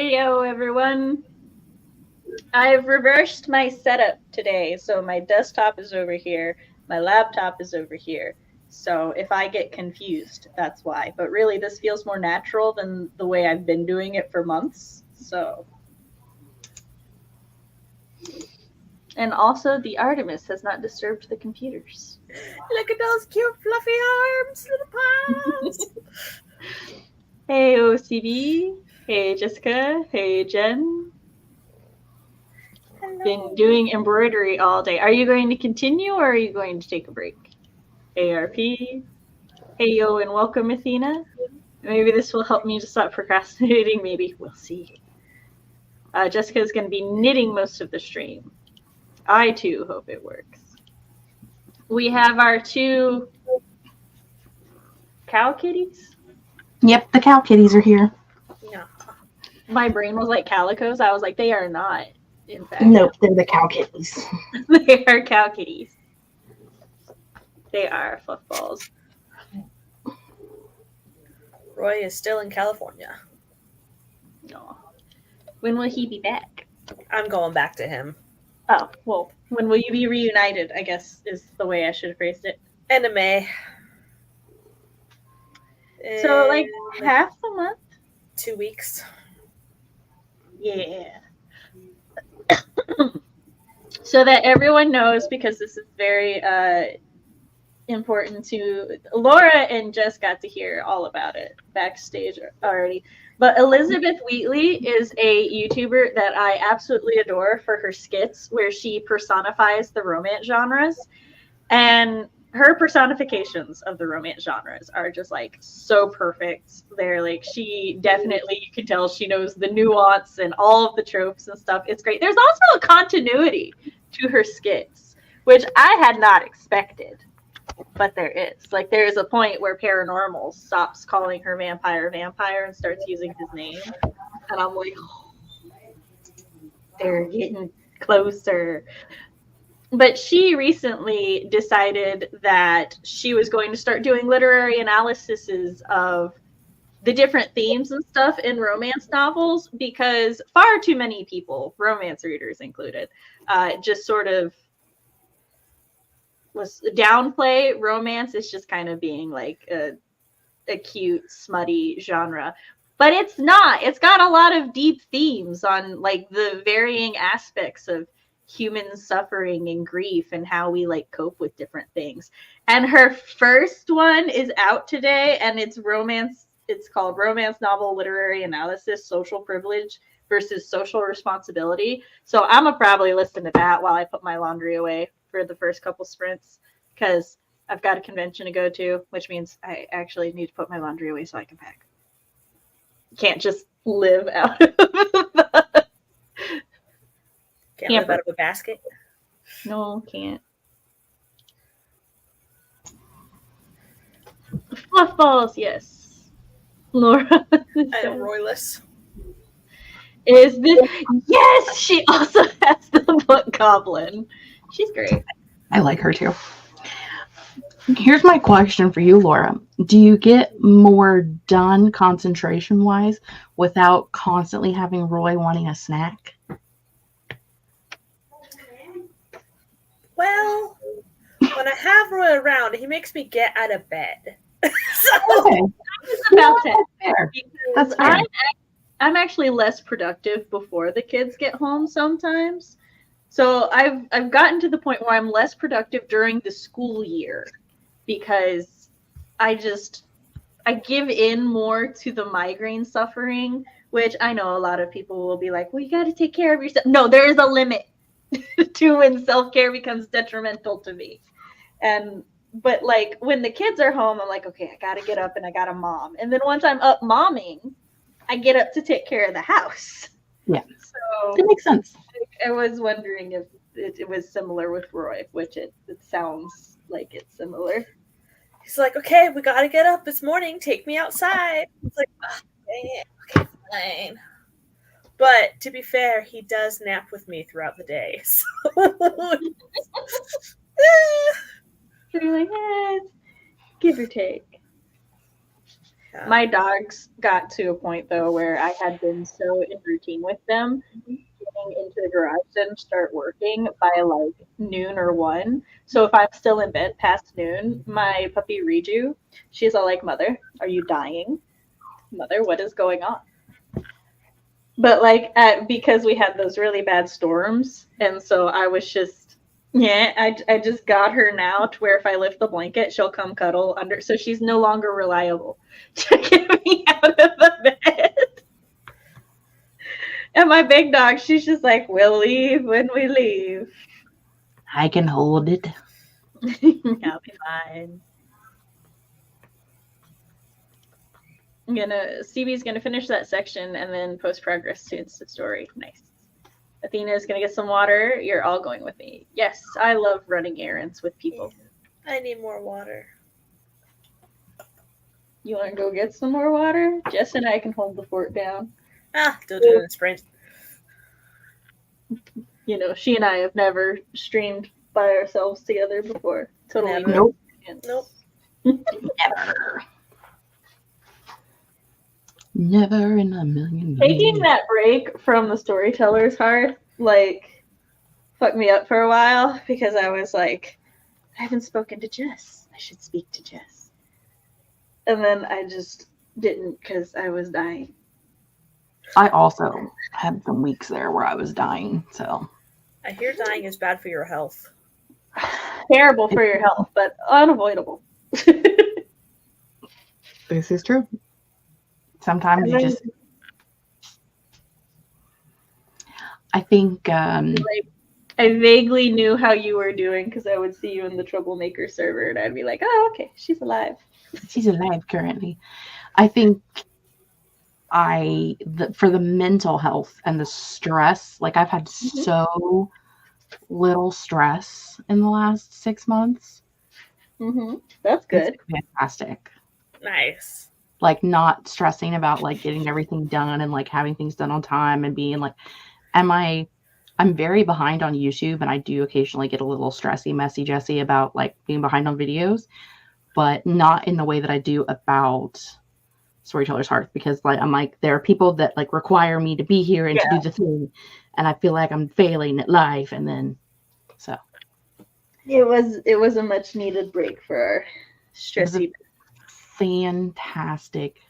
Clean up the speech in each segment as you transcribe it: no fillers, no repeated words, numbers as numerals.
Heyo everyone. I've reversed my setup today, so my desktop is over here, my laptop is over here. So if I get confused, that's why. But really, this feels more natural than the way I've been doing it for months. So. And also, the Artemis has not disturbed the computers. Look at those cute fluffy arms, little paws. Hey OCB. Hey Jessica. Hey Jen. Hello. Been doing embroidery all day. Are you going to continue or are you going to take a break? ARP. Hey yo and welcome Athena. Maybe this will help me to stop procrastinating. Maybe. We'll see. Jessica's going to be knitting most of the stream. I too hope it works. We have our two cow kitties. Yep, the cow kitties are here. No. My brain was like calicos. I was like, they are not, in fact. Nope, they're the cow kitties. They are cow kitties. They are fluff balls. Roy is still in California. No. When will he be back? I'm going back to him. Oh, well, when will you be reunited, I guess, is the way I should have phrased it. End of May. So, like, half the month? 2 weeks. Yeah. So that everyone knows, because this is very important to... Laura and Jess got to hear all about it backstage already. But Elizabeth Wheatley is a YouTuber that I absolutely adore for her skits where she personifies the romance genres. And her personifications of the romance genres are just like so perfect. They're like, she definitely, you can tell she knows the nuance and all of the tropes and stuff. It's great. There's also a continuity to her skits, which I had not expected. But there is. Like, there's a point where Paranormal stops calling her vampire and starts using his name. And I'm like, oh, they're getting closer. But she recently decided that she was going to start doing literary analyses of the different themes and stuff in romance novels because far too many people, romance readers included, just sort of was downplay romance is just kind of being like a cute, smutty genre. But it's not. It's got a lot of deep themes on like the varying aspects of human suffering and grief and how we like cope with different things. And her first one is out today and it's romance. It's called Romance Novel Literary Analysis, Social Privilege versus Social Responsibility. So I'm gonna probably listen to that while I put my laundry away for the first couple sprints because I've got a convention to go to, which means I actually need to put my laundry away so I can pack. Can't just live out of the Can't live out of a basket? No, can't. Fluff balls, yes. Laura. I am Royless. Is this? Yes, she also has the book goblin. She's great. I like her too. Here's my question for you, Laura. Do you get more done concentration-wise without constantly having Roy wanting a snack? Well, when I have Roy around, he makes me get out of bed. So okay. I was about to fair. That's fair. I'm actually less productive before the kids get home sometimes. So I've gotten to the point where I'm less productive during the school year because I give in more to the migraine suffering, which I know a lot of people will be like, well, you got to take care of yourself. No, there is a limit to when self-care becomes detrimental to me. But like when the kids are home, I'm like, okay, I got to get up and I got to mom. And then once I'm up momming, I get up to take care of the house. Yeah. So that makes sense. I was wondering if it was similar with Roy, which it sounds like it's similar. He's like, okay, we got to get up this morning. Take me outside. It's like, oh, dang it. Okay, fine. But to be fair, he does nap with me throughout the day. So you're like, give or take. Yeah. My dogs got to a point though where I had been so in routine with them, getting into the garage didn't start working by like noon or 1. So if I'm still in bed past noon, my puppy Riju, she's all like, "Mother, are you dying? Mother, what is going on?" But like because we had those really bad storms, and so I was just I just got her now to where if I lift the blanket, she'll come cuddle under. So she's no longer reliable to get me out of the bed. And my big dog, she's just like, "We'll leave when we leave." I can hold it. I'll be fine. Stevie's gonna finish that section and then post progress to Insta story. Nice. Athena's gonna get some water. You're all going with me. Yes, I love running errands with people. I need more water. You want to go get some more water? Jess and I can hold the fort down. They'll do it in the sprint. She and I have never streamed by ourselves together before. Totally. Never. Nope. Nope. Never. Never in a million years. Taking that break from the Storytellers Hearth, like, fucked me up for a while because I was like, I haven't spoken to Jess. I should speak to Jess. And then I just didn't because I was dying. I also had some weeks there where I was dying, so. I hear dying is bad for your health. Terrible for your health, but unavoidable. This is true. Sometimes you just. I think. I vaguely knew how you were doing because I would see you in the Troublemaker server and I'd be like, "Oh, okay, she's alive." She's alive currently. I think for the mental health and the stress, like I've had so little stress in the last 6 months. That's good. It's fantastic. Nice. Like not stressing about like getting everything done and like having things done on time and being like, I'm very behind on YouTube and I do occasionally get a little stressy, messy, Jessie about like being behind on videos, but not in the way that I do about Storytellers Hearth because like I'm like there are people that like require me to be here and to do the thing, and I feel like I'm failing at life, and then so it was a much needed break for our stressy. Fantastic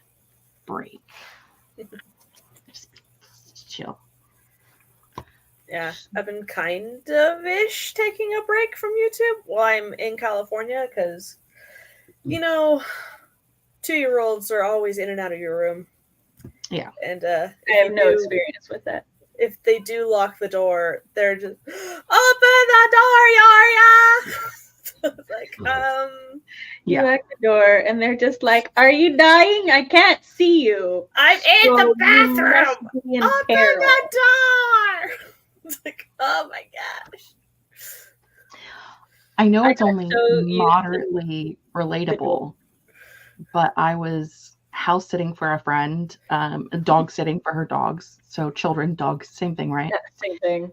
break. Just chill. Yeah, I've been kind of ish taking a break from YouTube while I'm in California because, 2-year-olds are always in and out of your room. Yeah. And I have no experience with that. If they do lock the door, they're just, "Open the door, Yoria!" It's like, You lock the door and they're just like, "Are you dying? I can't see you. I'm in the bathroom! In Open peril." the door! It's like, oh my gosh. I know it's got only so used to moderately relatable, but I was house sitting for a friend, dog sitting for her dogs. So children, dogs, same thing, right? Yeah, same thing.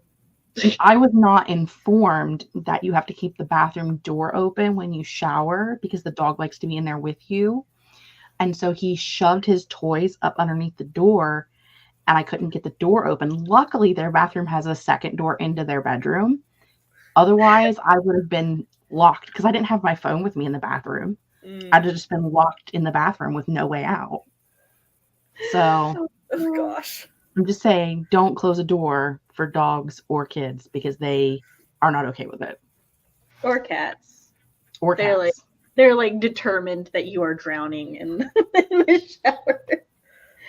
I was not informed that you have to keep the bathroom door open when you shower because the dog likes to be in there with you. And so he shoved his toys up underneath the door and I couldn't get the door open. Luckily, their bathroom has a second door into their bedroom. Otherwise, I would have been locked because I didn't have my phone with me in the bathroom. I'd have just been locked in the bathroom with no way out. So, Oh gosh. I'm just saying, don't close a door for dogs or kids because they are not okay with it. Or cats. Or cats. They're like determined that you are drowning in the shower.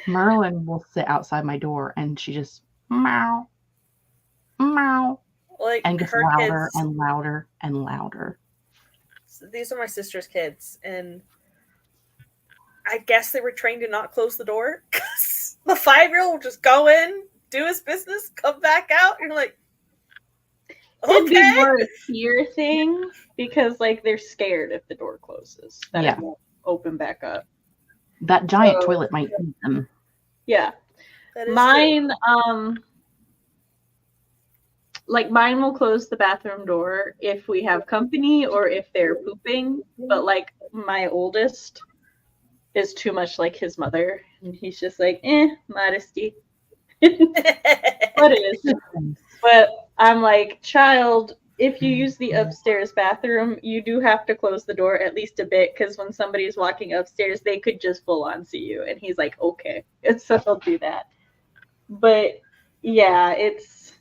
Merlin will sit outside my door and she just meow, meow, Like and gets her louder kids, and louder and louder. these are my sister's kids, and I guess they were trained to not close the door because the 5-year-old will just go in, do his business, come back out, and you're like, It'd be okay. more a fear thing because like they're scared if the door closes that it won't open back up. That giant toilet might eat them. Yeah. That is Mine mine will close the bathroom door if we have company or if they're pooping, but like my oldest is too much like his mother, and he's just like, modesty. What is? But I'm like, child, if you use the upstairs bathroom, you do have to close the door at least a bit, because when somebody's walking upstairs, they could just full on see you. And he's like, okay, and so he'll do that. But yeah, it's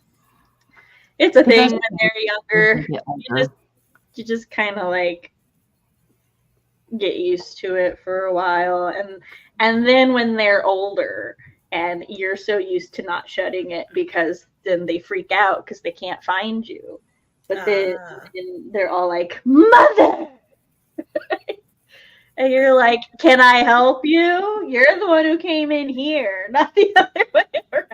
a thing when they're younger. You just kind of like get used to it for a while, and then when they're older and you're so used to not shutting it, because then they freak out because they can't find you. But then they're all like, mother! And you're like, can I help you? You're the one who came in here, not the other way around.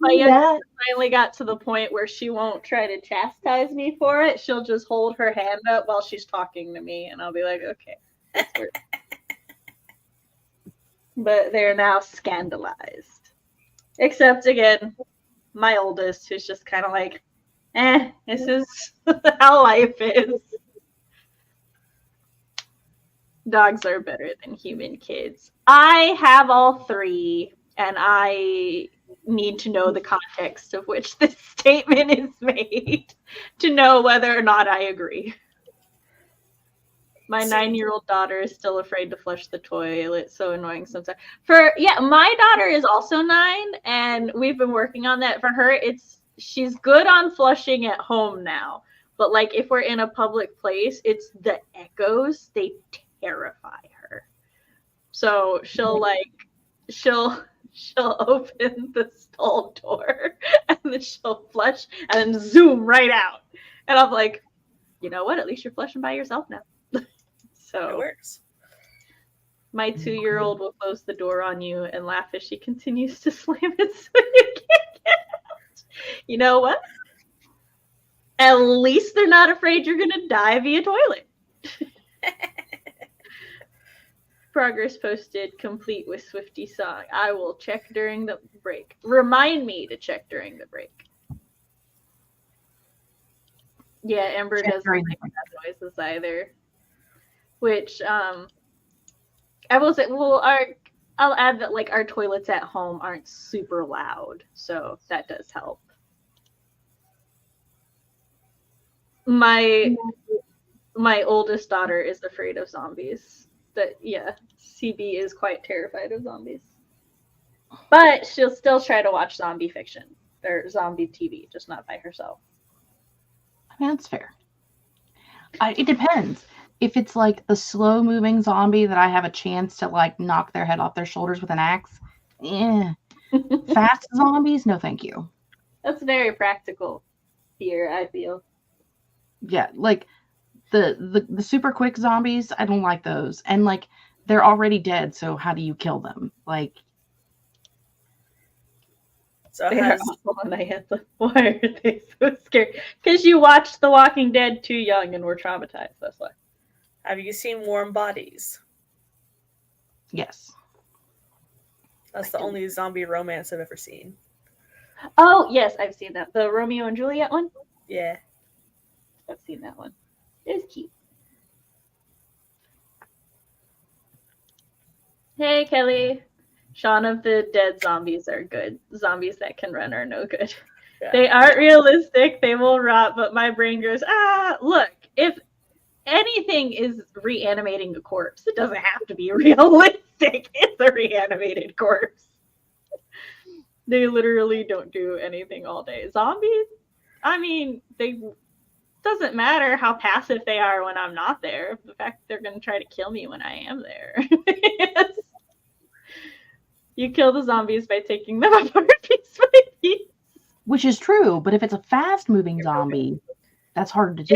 My youngest finally got to the point where she won't try to chastise me for it. She'll just hold her hand up while she's talking to me, and I'll be like, okay, that's weird. But they're now scandalized. Except, again, my oldest, who's just kind of like, this is how life is. Dogs are better than human kids. I have all three, and I need to know the context of which this statement is made to know whether or not I agree. My 9-year-old daughter is still afraid to flush the toilet. So annoying sometimes. My daughter is also 9, and we've been working on that. For her, she's good on flushing at home now. But like if we're in a public place, it's the echoes. They terrify her. So she'll open the stall door and then she'll flush and then zoom right out. And I'm like, you know what? At least you're flushing by yourself now. So it works. My 2-year-old will close the door on you and laugh as she continues to slam it so you can't get out. You know what? At least they're not afraid you're going to die via toilet. Progress posted, complete with Swifty song. I will check during the break. Remind me to check during the break. Yeah, Ember doesn't like that noises either. Which I will say, well, I'll add that like our toilets at home aren't super loud, so that does help. My oldest daughter is afraid of zombies. But yeah, CB is quite terrified of zombies. But she'll still try to watch zombie fiction or zombie TV, just not by herself. I mean, that's fair. It depends. If it's like the slow moving zombie that I have a chance to like knock their head off their shoulders with an axe, fast zombies, no thank you. That's very practical fear, I feel. Yeah, like the super quick zombies, I don't like those. And like they're already dead, so how do you kill them? Like, so they're awful, and I had like, why are they so scary? Because you watched The Walking Dead too young and were traumatized. That's why. Have you seen Warm Bodies? Yes. That's the only zombie romance I've ever seen. Oh, yes, I've seen that. The Romeo and Juliet one? Yeah. I've seen that one. It's cute. Hey, Kelly. Shaun of the Dead zombies are good. Zombies that can run are no good. Yeah. They aren't realistic. They will rot, but my brain goes, look, if anything is reanimating a corpse, it doesn't have to be realistic. It's a reanimated corpse. They literally don't do anything all day. Zombies, I mean, doesn't matter how passive they are when I'm not there. The fact that they're going to try to kill me when I am there. Yes. You kill the zombies by taking them apart piece by piece. Which is true, but if it's a fast-moving zombie, that's hard to do.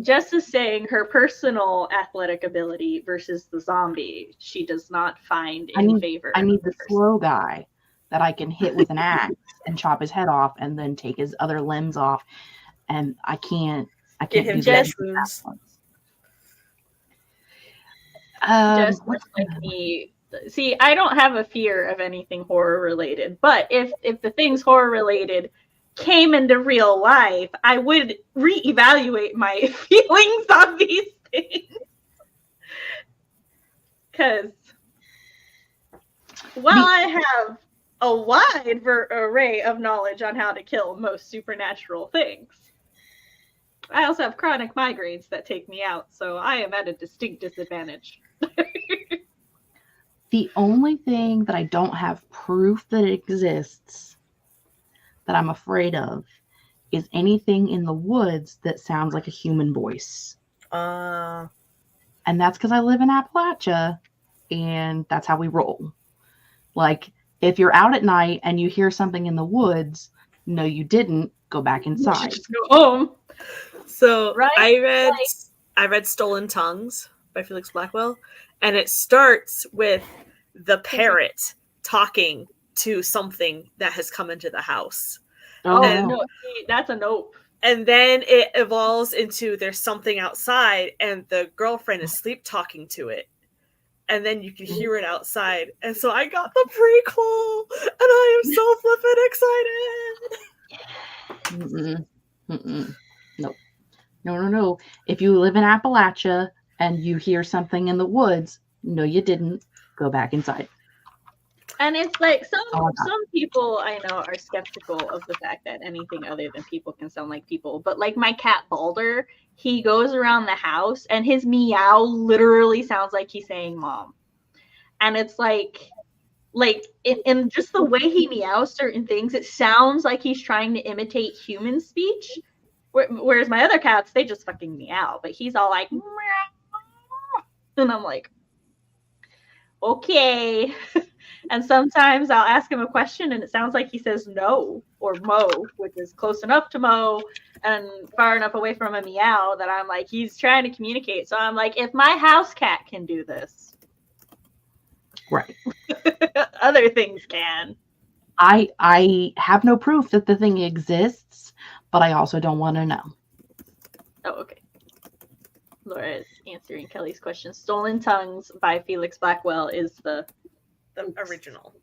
Just as saying her personal athletic ability versus the zombie, she does not find in favor. I need the slow guy that I can hit with an axe and chop his head off and then take his other limbs off. And I can't give him just wounds. Just like me. See, I don't have a fear of anything horror related, but if the thing's horror related, came into real life, I would reevaluate my feelings on these things. Because while I have a wide array of knowledge on how to kill most supernatural things, I also have chronic migraines that take me out, so I am at a distinct disadvantage. The only thing that I don't have proof that it exists that I'm afraid of is anything in the woods that sounds like a human voice. And that's because I live in Appalachia, and that's how we roll. Like, if you're out at night and you hear something in the woods, no, you didn't, go back inside. Just go home. So Right? I read Stolen Tongues by Felix Blackwell, and it starts with the parrot talking to something that has come into the house. Oh, no, that's a nope. And then it evolves into there's something outside, and the girlfriend is sleep talking to it. And then you can hear it outside. And so I got the prequel, and I am so flippin' excited. Nope. No. If you live in Appalachia and you hear something in the woods, no, you didn't, go back inside. And it's like some people I know are skeptical of the fact that anything other than people can sound like people. But like my cat Balder, he goes around the house and his meow literally sounds like he's saying mom. And it's like in just the way he meows certain things, it sounds like he's trying to imitate human speech. Whereas my other cats, they just fucking meow. But he's all like, meow. And I'm like, okay. And sometimes I'll ask him a question and it sounds like he says no or mo, which is close enough to mo and far enough away from a meow that I'm like, he's trying to communicate. So I'm like, if my house cat can do this, right, other things can. I have no proof that the thing exists, but I also don't want to know. Oh, okay. Laura is answering Kelly's question. Stolen Tongues by Felix Blackwell is the original.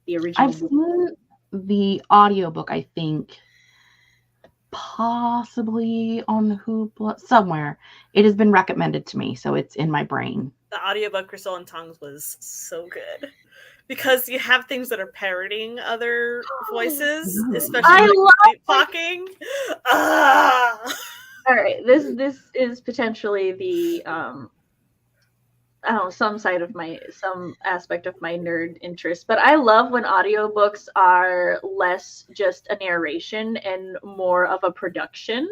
The original. I've seen the audiobook, I think, possibly on Hoopla, somewhere. It has been recommended to me, so it's in my brain. The audiobook for Stolen Tongues was so good. Because you have things that are parroting other voices, especially sleepwalking. All right, this is potentially the I don't know, some aspect of my nerd interest, but I love when audiobooks are less just a narration and more of a production.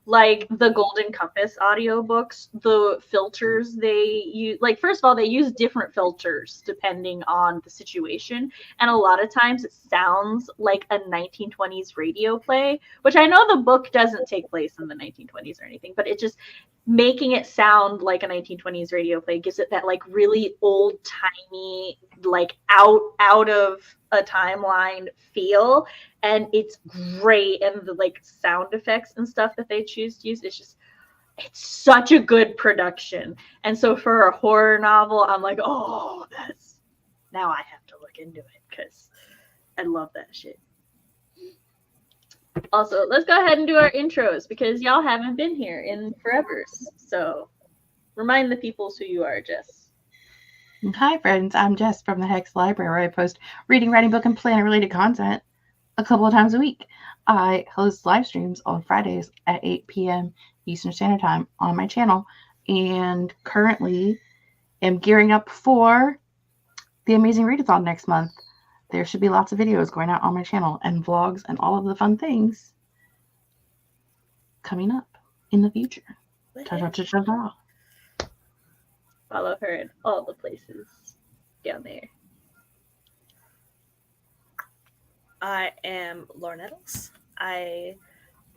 Like the Golden Compass audiobooks, the filters they use, like, first of all, they use different filters depending on the situation. And a lot of times it sounds like a 1920s radio play, which I know the book doesn't take place in the 1920s or anything, but it just making it sound like a 1920s radio play gives it that like really old timey, like out of a timeline feel. And it's great. And the like sound effects and stuff that they choose to use, it's such a good production. And so for a horror novel, I'm like, oh, now I have to look into it because I love that shit. Also, let's go ahead and do our intros because y'all haven't been here in forever. So remind the peoples who you are, Jess. Hi, friends. I'm Jess from the Hexed Library, where I post reading, writing, book, and planet-related content a couple of times a week. I host live streams on Fridays at 8 p.m. Eastern Standard Time on my channel, and currently am gearing up for the Amazing Readathon next month. There should be lots of videos going out on my channel and vlogs and all of the fun things coming up in the future. Ta-ta-ta-ta-ta. Follow her in all the places down there. I am Laura Nettles. I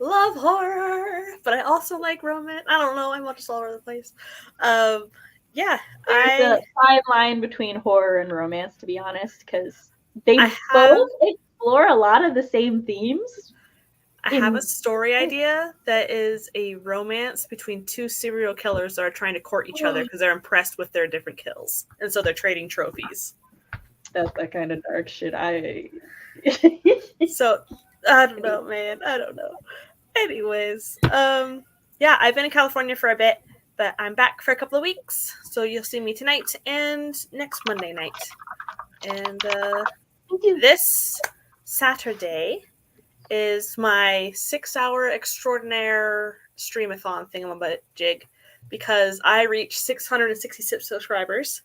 love horror, but I also like romance. I don't know. I'm just all over the place. Yeah. There's a fine line between horror and romance, to be honest, because they both explore a lot of the same themes. I have a story idea that is a romance between two serial killers that are trying to court each other because they're impressed with their different kills. And so they're trading trophies. That's that kind of dark shit. So I don't know, man. I don't know. Anyways, yeah, I've been in California for a bit, but I'm back for a couple of weeks, so you'll see me tonight and next Monday night. And this Saturday is my 6-hour extraordinaire streamathon thingamajig because I reached 666 subscribers.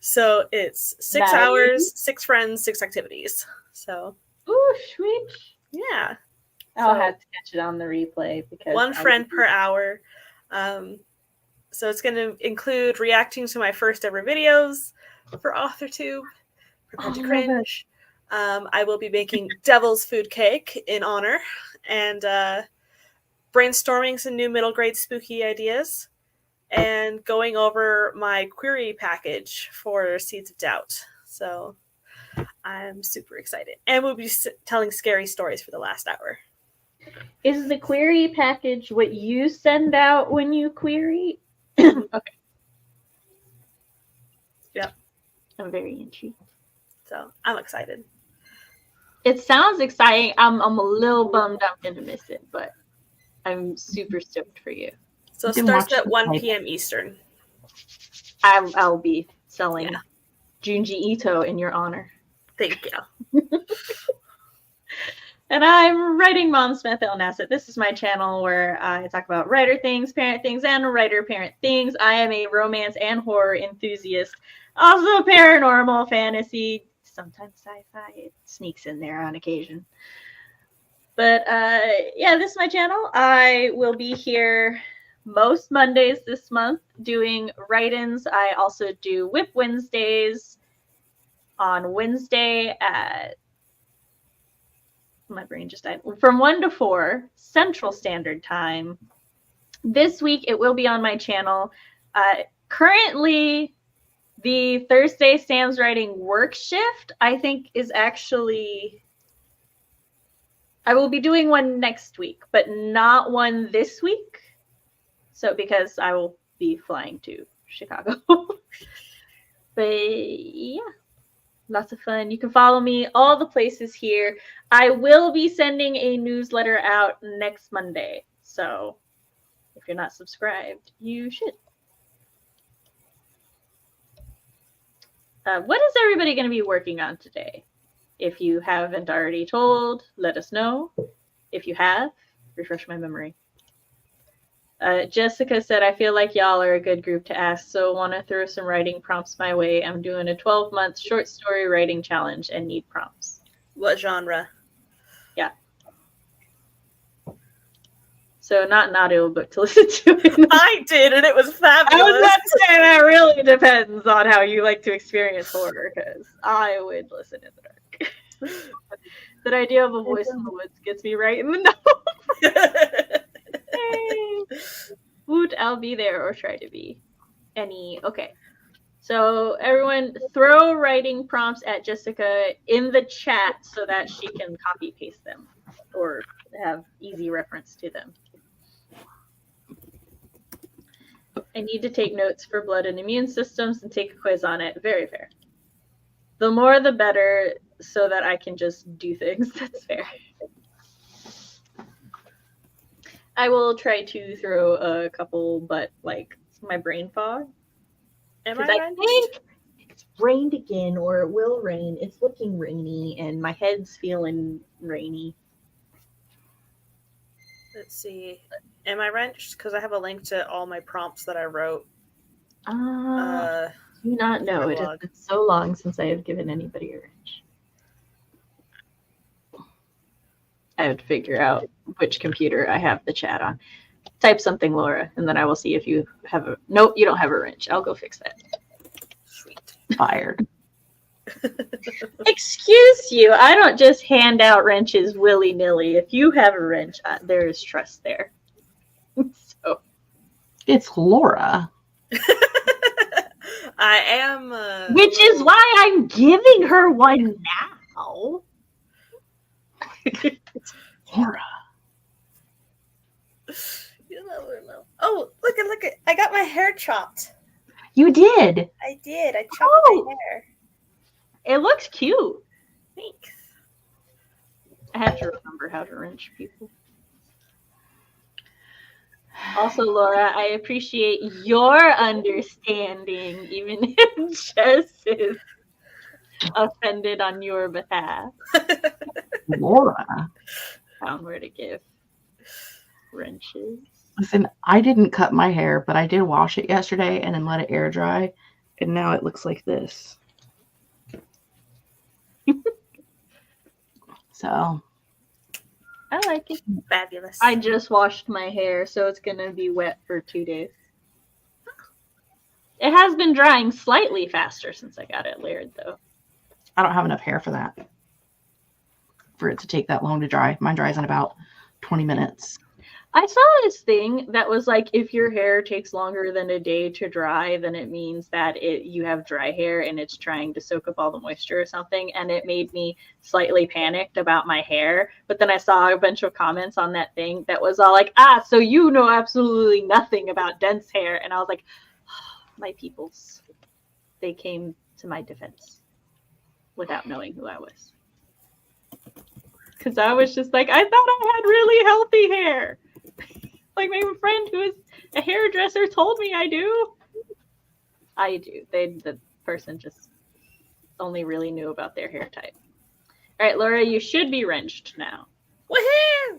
So it's 6 Nice. hours, 6 friends, 6 activities. So Ooh, sweet. yeah. I'll So- have to catch it on the replay because One friend per hour. So it's going to include reacting to my first ever videos for AuthorTube, Prepare to Oh, Cringe. I will be making Devil's Food Cake in honor and brainstorming some new middle grade spooky ideas and going over my query package for Seeds of Doubt. So I'm super excited. And we'll be telling scary stories for the last hour. Is the query package what you send out when you query? Okay. Yep. I'm very intrigued. So I'm excited. It sounds exciting. I'm a little bummed I'm going to miss it, but I'm super stoked for you. So it Then starts watch at the 1 tape. p.m. Eastern. I'll be selling Yeah. Junji Ito in your honor. Thank you. And I'm writing Mom Smith El Nasset. This is my channel where I talk about writer things, parent things, and writer-parent things. I am a romance and horror enthusiast. Also paranormal, fantasy, sometimes sci-fi. It sneaks in there on occasion. But yeah, this is my channel. I will be here most Mondays this month doing write-ins. I also do Whip Wednesdays on Wednesday at my brain just died. From 1 to 4 Central Standard Time. This week it will be on my channel. Currently, the Thursday Sam's Writing work shift, I think, is actually. I will be doing one next week, but not one this week. So, because I will be flying to Chicago. But yeah. Lots of fun. You can follow me all the places here. I will be sending a newsletter out next Monday. So if you're not subscribed, you should. What is everybody going to be working on today? If you haven't already told, let us know. If you have, refresh my memory. Jessica said, I feel like y'all are a good group to ask, so want to throw some writing prompts my way. I'm doing a 12-month short story writing challenge and need prompts. What genre? So not an audiobook to listen to. I did, and it was I was fabulous. about to say that really depends on how you like to experience horror, because I would listen in the dark. That idea of a voice in the woods gets me right in the know. Hey. Woot, I'll be there or try to be. Okay. So everyone throw writing prompts at Jessica in the chat so that she can copy paste them or have easy reference to them. I need to take notes for blood and immune systems and take a quiz on it. Very fair. The more the better so that I can just do things. That's fair. I will try to throw a couple, but like my brain fog. Am Because I think it's rained again, or it will rain. It's looking rainy, and my head's feeling rainy. Let's see. Am I wrenched? Because I have a link to all my prompts that I wrote. Do not know. my It has blog. been so long since I have given anybody a wrench. I have to figure out which computer I have the chat on. Type something, Laura, and then I will see if you have a. Nope, you don't have a wrench. I'll go fix that. Sweet. Fired. Excuse you. I don't just hand out wrenches willy-nilly. If you have a wrench, there is trust there. So It's Laura. I am. which is why I'm giving her one now. Laura. You never know. Oh, look at! I got my hair chopped. You did. I did. I chopped Oh. my hair. It looks cute. Thanks. I have to remember how to wrench people. Also, Laura, I appreciate your understanding, even if Jess is offended on your behalf. Laura. Found where to give wrenches. Listen, I didn't cut my hair, but I did wash it yesterday and then let it air dry, and now it looks like this. So I like it. Fabulous. I just washed my hair, so it's gonna be wet for 2 days. It has been drying slightly faster since I got it layered, though. I don't have enough hair for that. For it to take that long to dry. Mine dries in about 20 minutes. I saw this thing that was like, if your hair takes longer than a day to dry, then it means that you have dry hair and it's trying to soak up all the moisture or something. And it made me slightly panicked about my hair. But then I saw a bunch of comments on that thing that was all like, so you know absolutely nothing about dense hair. And I was like, my peoples, they came to my defense without knowing who I was. Because I was just like, I thought I had really healthy hair. Like my friend who is a hairdresser told me I do. I do. The person just only really knew about their hair type. All right, Laura, you should be wrenched now. Woohoo!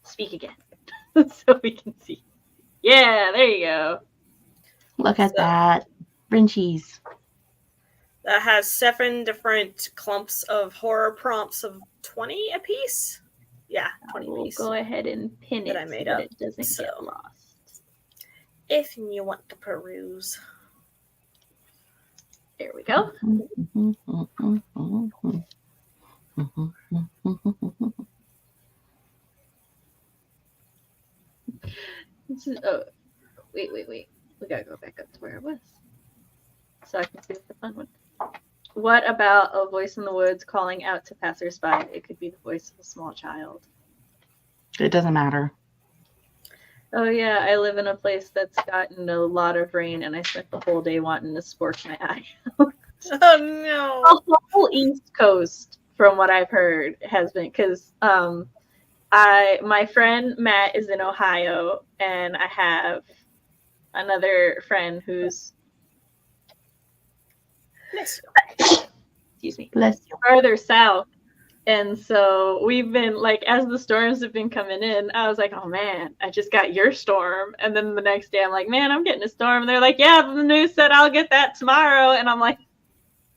Speak again so we can see. Yeah, there you go. Look at that. Wrenchies. That has 7 different clumps of horror prompts of 20 apiece. Yeah, 20 We'll apiece. go ahead and pin it that I made so up, that it doesn't so. get lost. If you want to peruse. There we go. This is, wait. We gotta go back up to where it was. So I can see the fun one. What about a voice in the woods calling out to passersby? It could be the voice of a small child. It doesn't matter. Oh yeah, I live in a place that's gotten a lot of rain, and I spent the whole day wanting to spork my eye. Oh no! The whole East Coast, from what I've heard, has been because my friend Matt is in Ohio, and I have another friend who's excuse me, Bless you. farther south. And so we've been like, as the storms have been coming in, I was like, oh man, I just got your storm. And then the next day I'm like, man, I'm getting a storm. And they're like, yeah, the news said I'll get that tomorrow. And I'm like,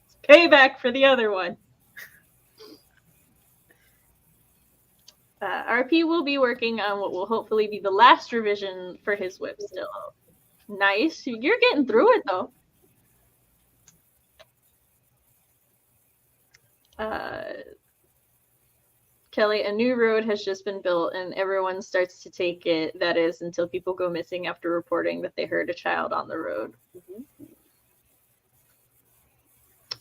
it's payback for the other one. RP will be working on what will hopefully be the last revision for his whip still. Nice. You're getting through it though. Kelly, a new road has just been built and everyone starts to take it. That is until people go missing after reporting that they heard a child on the road. Mm-hmm.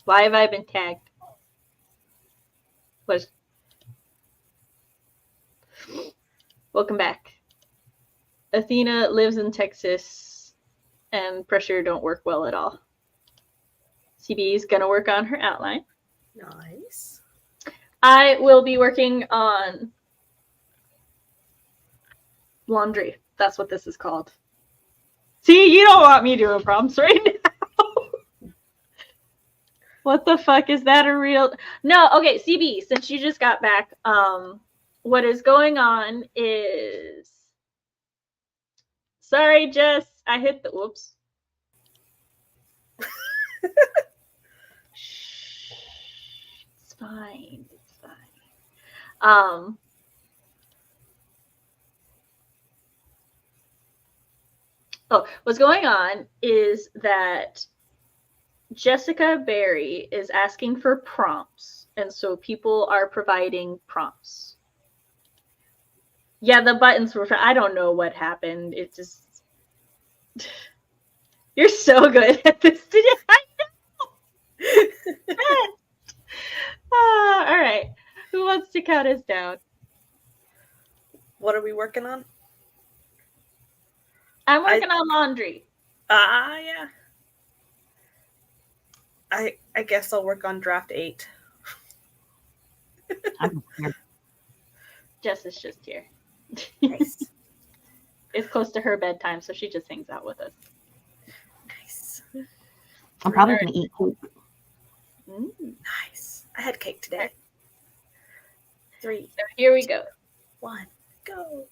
Why have I been tagged? Welcome back. Athena lives in Texas and pressure don't work well at all. CB is going to work on her outline. Nice. I will be working on laundry. That's what this is called. See, you don't want me doing prompts right now. What the fuck? Is that a real... No, okay, CB, since you just got back, what is going on is... Sorry, Jess, I hit the... Whoops. It's fine. What's going on is that Jessica Berry is asking for prompts, and so people are providing prompts. Yeah, the buttons were... I don't know what happened. It just... You're so good at this. I know. All right. Who wants to count us down? What are we working on? I'm working on laundry. Yeah. I guess I'll work on draft 8. I'm here. Jess is just here. Nice. It's close to her bedtime, so she just hangs out with us. Nice. I'm probably going to eat cake. Nice. I had cake today. 3, So here we go. 1, go.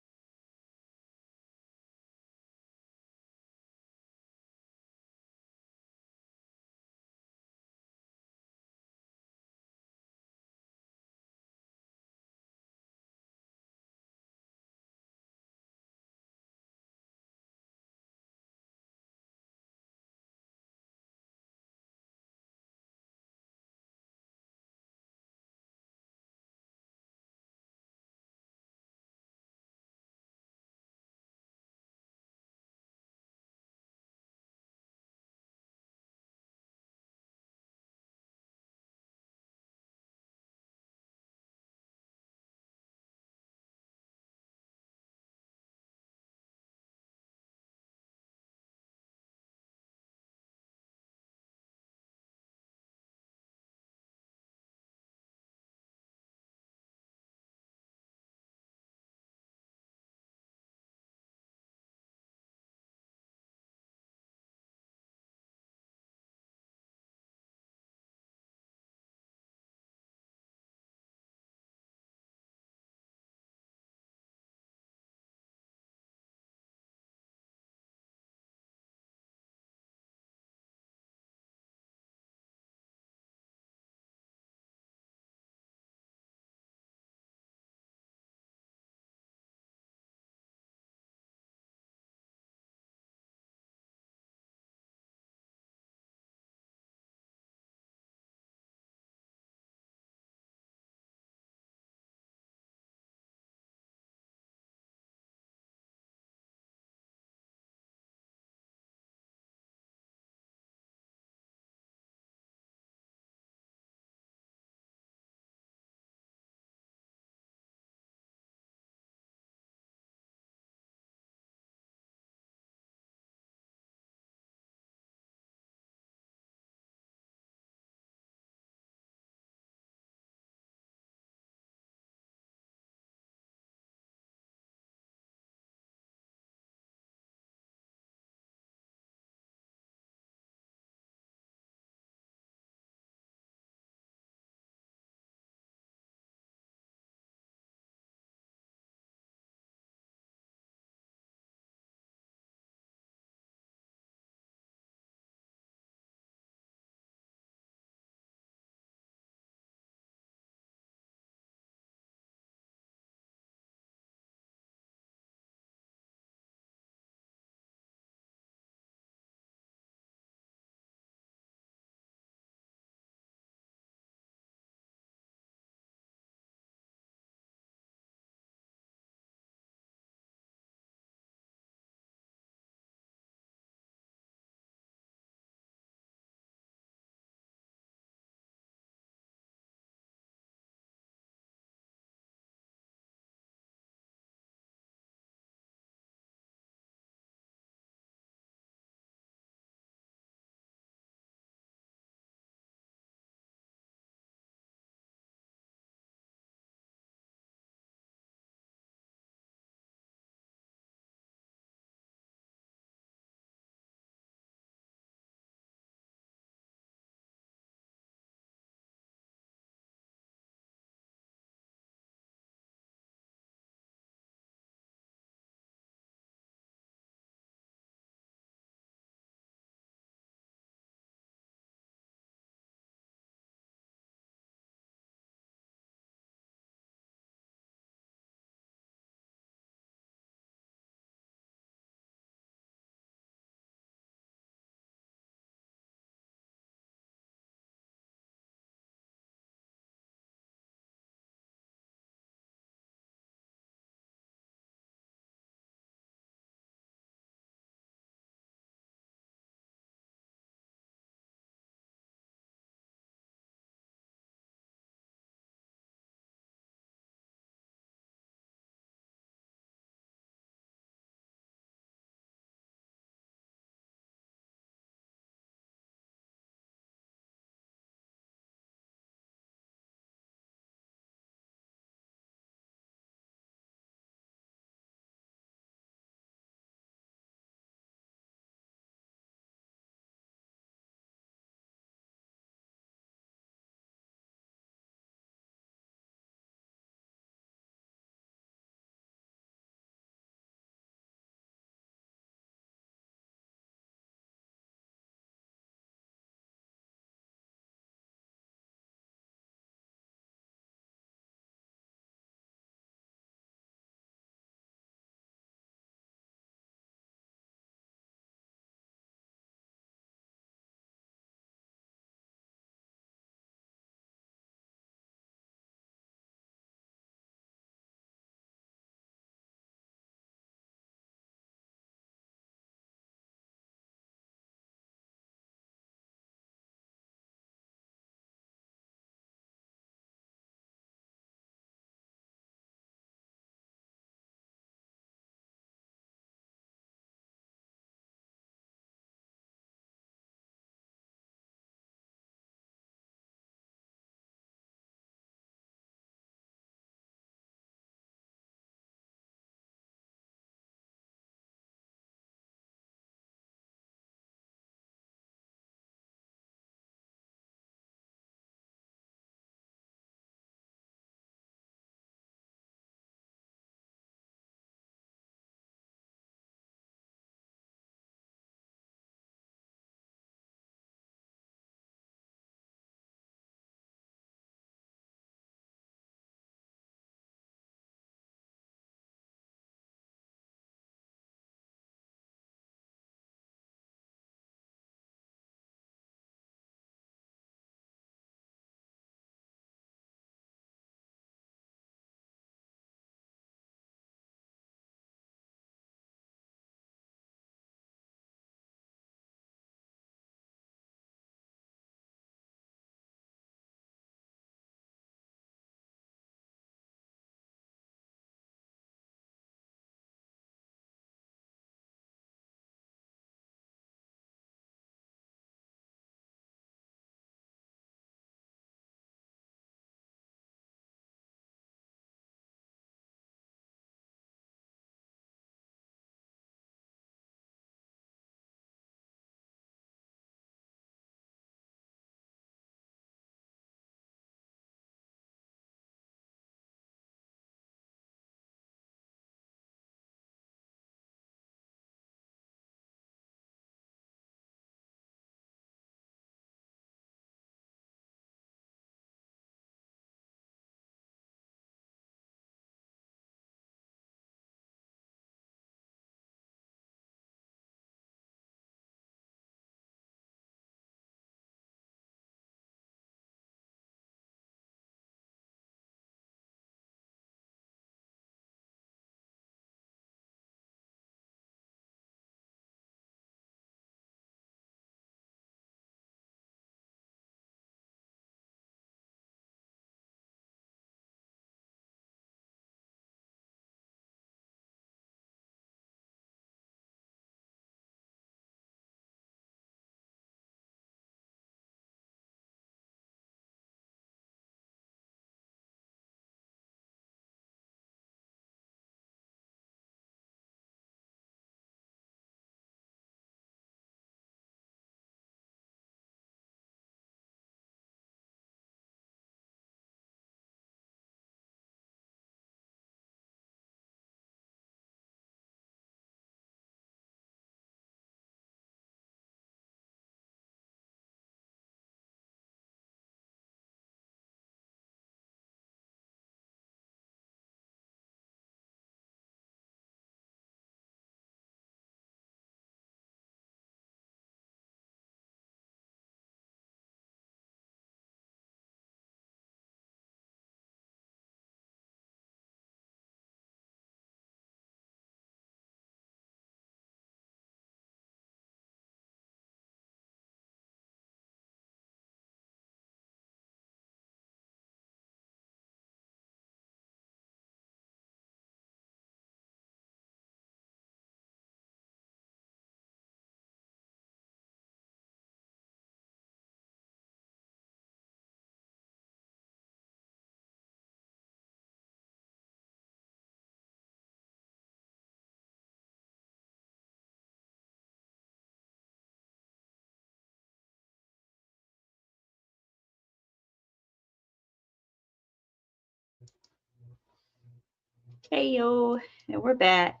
Hey yo, and we're back.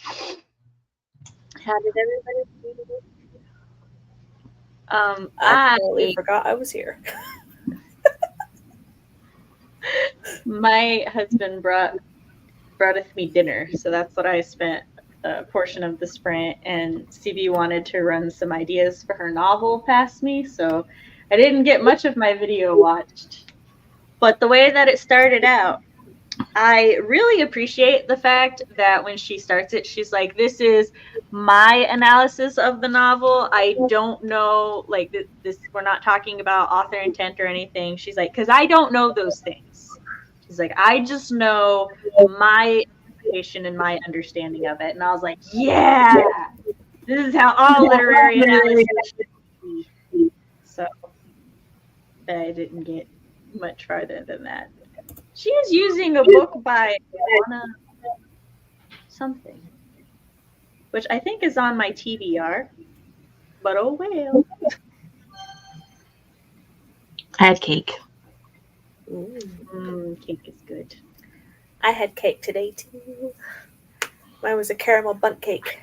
How did everybody do? I totally forgot I was here. My husband brought us me dinner, so that's what I spent a portion of the sprint. And CB wanted to run some ideas for her novel past me, so I didn't get much of my video watched. But the way that it started out, I really appreciate the fact that when she starts it, she's like, this is my analysis of the novel. I don't know, like, this, we're not talking about author intent or anything. She's like, because I don't know those things. She's like, I just know my interpretation and my understanding of it. And I was like, yeah, this is how all literary analysis should be. So I didn't get much farther than that. She is using a book by Anna something, which I think is on my TBR, but oh well. I had cake. Cake is good. I had cake today too. Mine was a caramel bundt cake.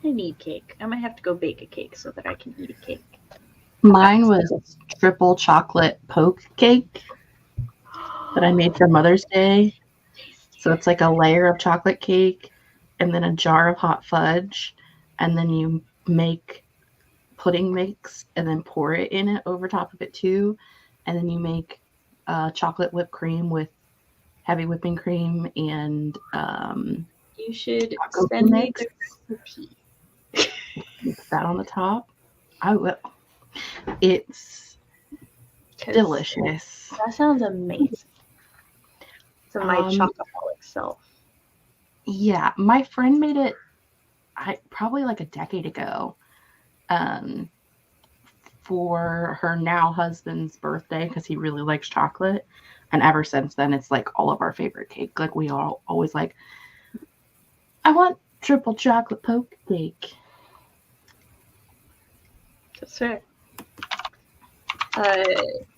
I need cake. I might have to go bake a cake so that I can eat a cake. Mine was triple chocolate poke cake that I made for Mother's Day. So it's like a layer of chocolate cake and then a jar of hot fudge, and then you make pudding mix and then pour it in it over top of it too, and then you make chocolate whipped cream with heavy whipping cream and you should send me the recipe. Mix that on the top. I will. It's delicious. That sounds amazing. For my chocoholic self. Yeah, my friend made it probably like a decade ago for her now husband's birthday because he really likes chocolate. And ever since then, it's like all of our favorite cake. Like we all always like, I want triple chocolate poke cake. That's fair.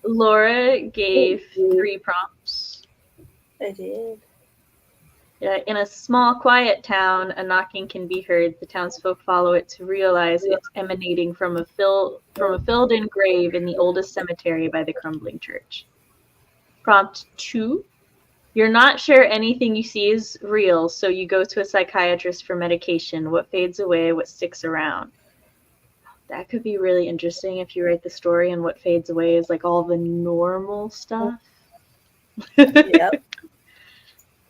Laura gave 3 prompts. I did. In a small, quiet town, a knocking can be heard. The townsfolk follow it to realize it's emanating from a filled-in grave in the oldest cemetery by the crumbling church. Prompt 2. You're not sure anything you see is real, so you go to a psychiatrist for medication. What fades away, what sticks around? That could be really interesting if you write the story and what fades away is like all the normal stuff. Yep.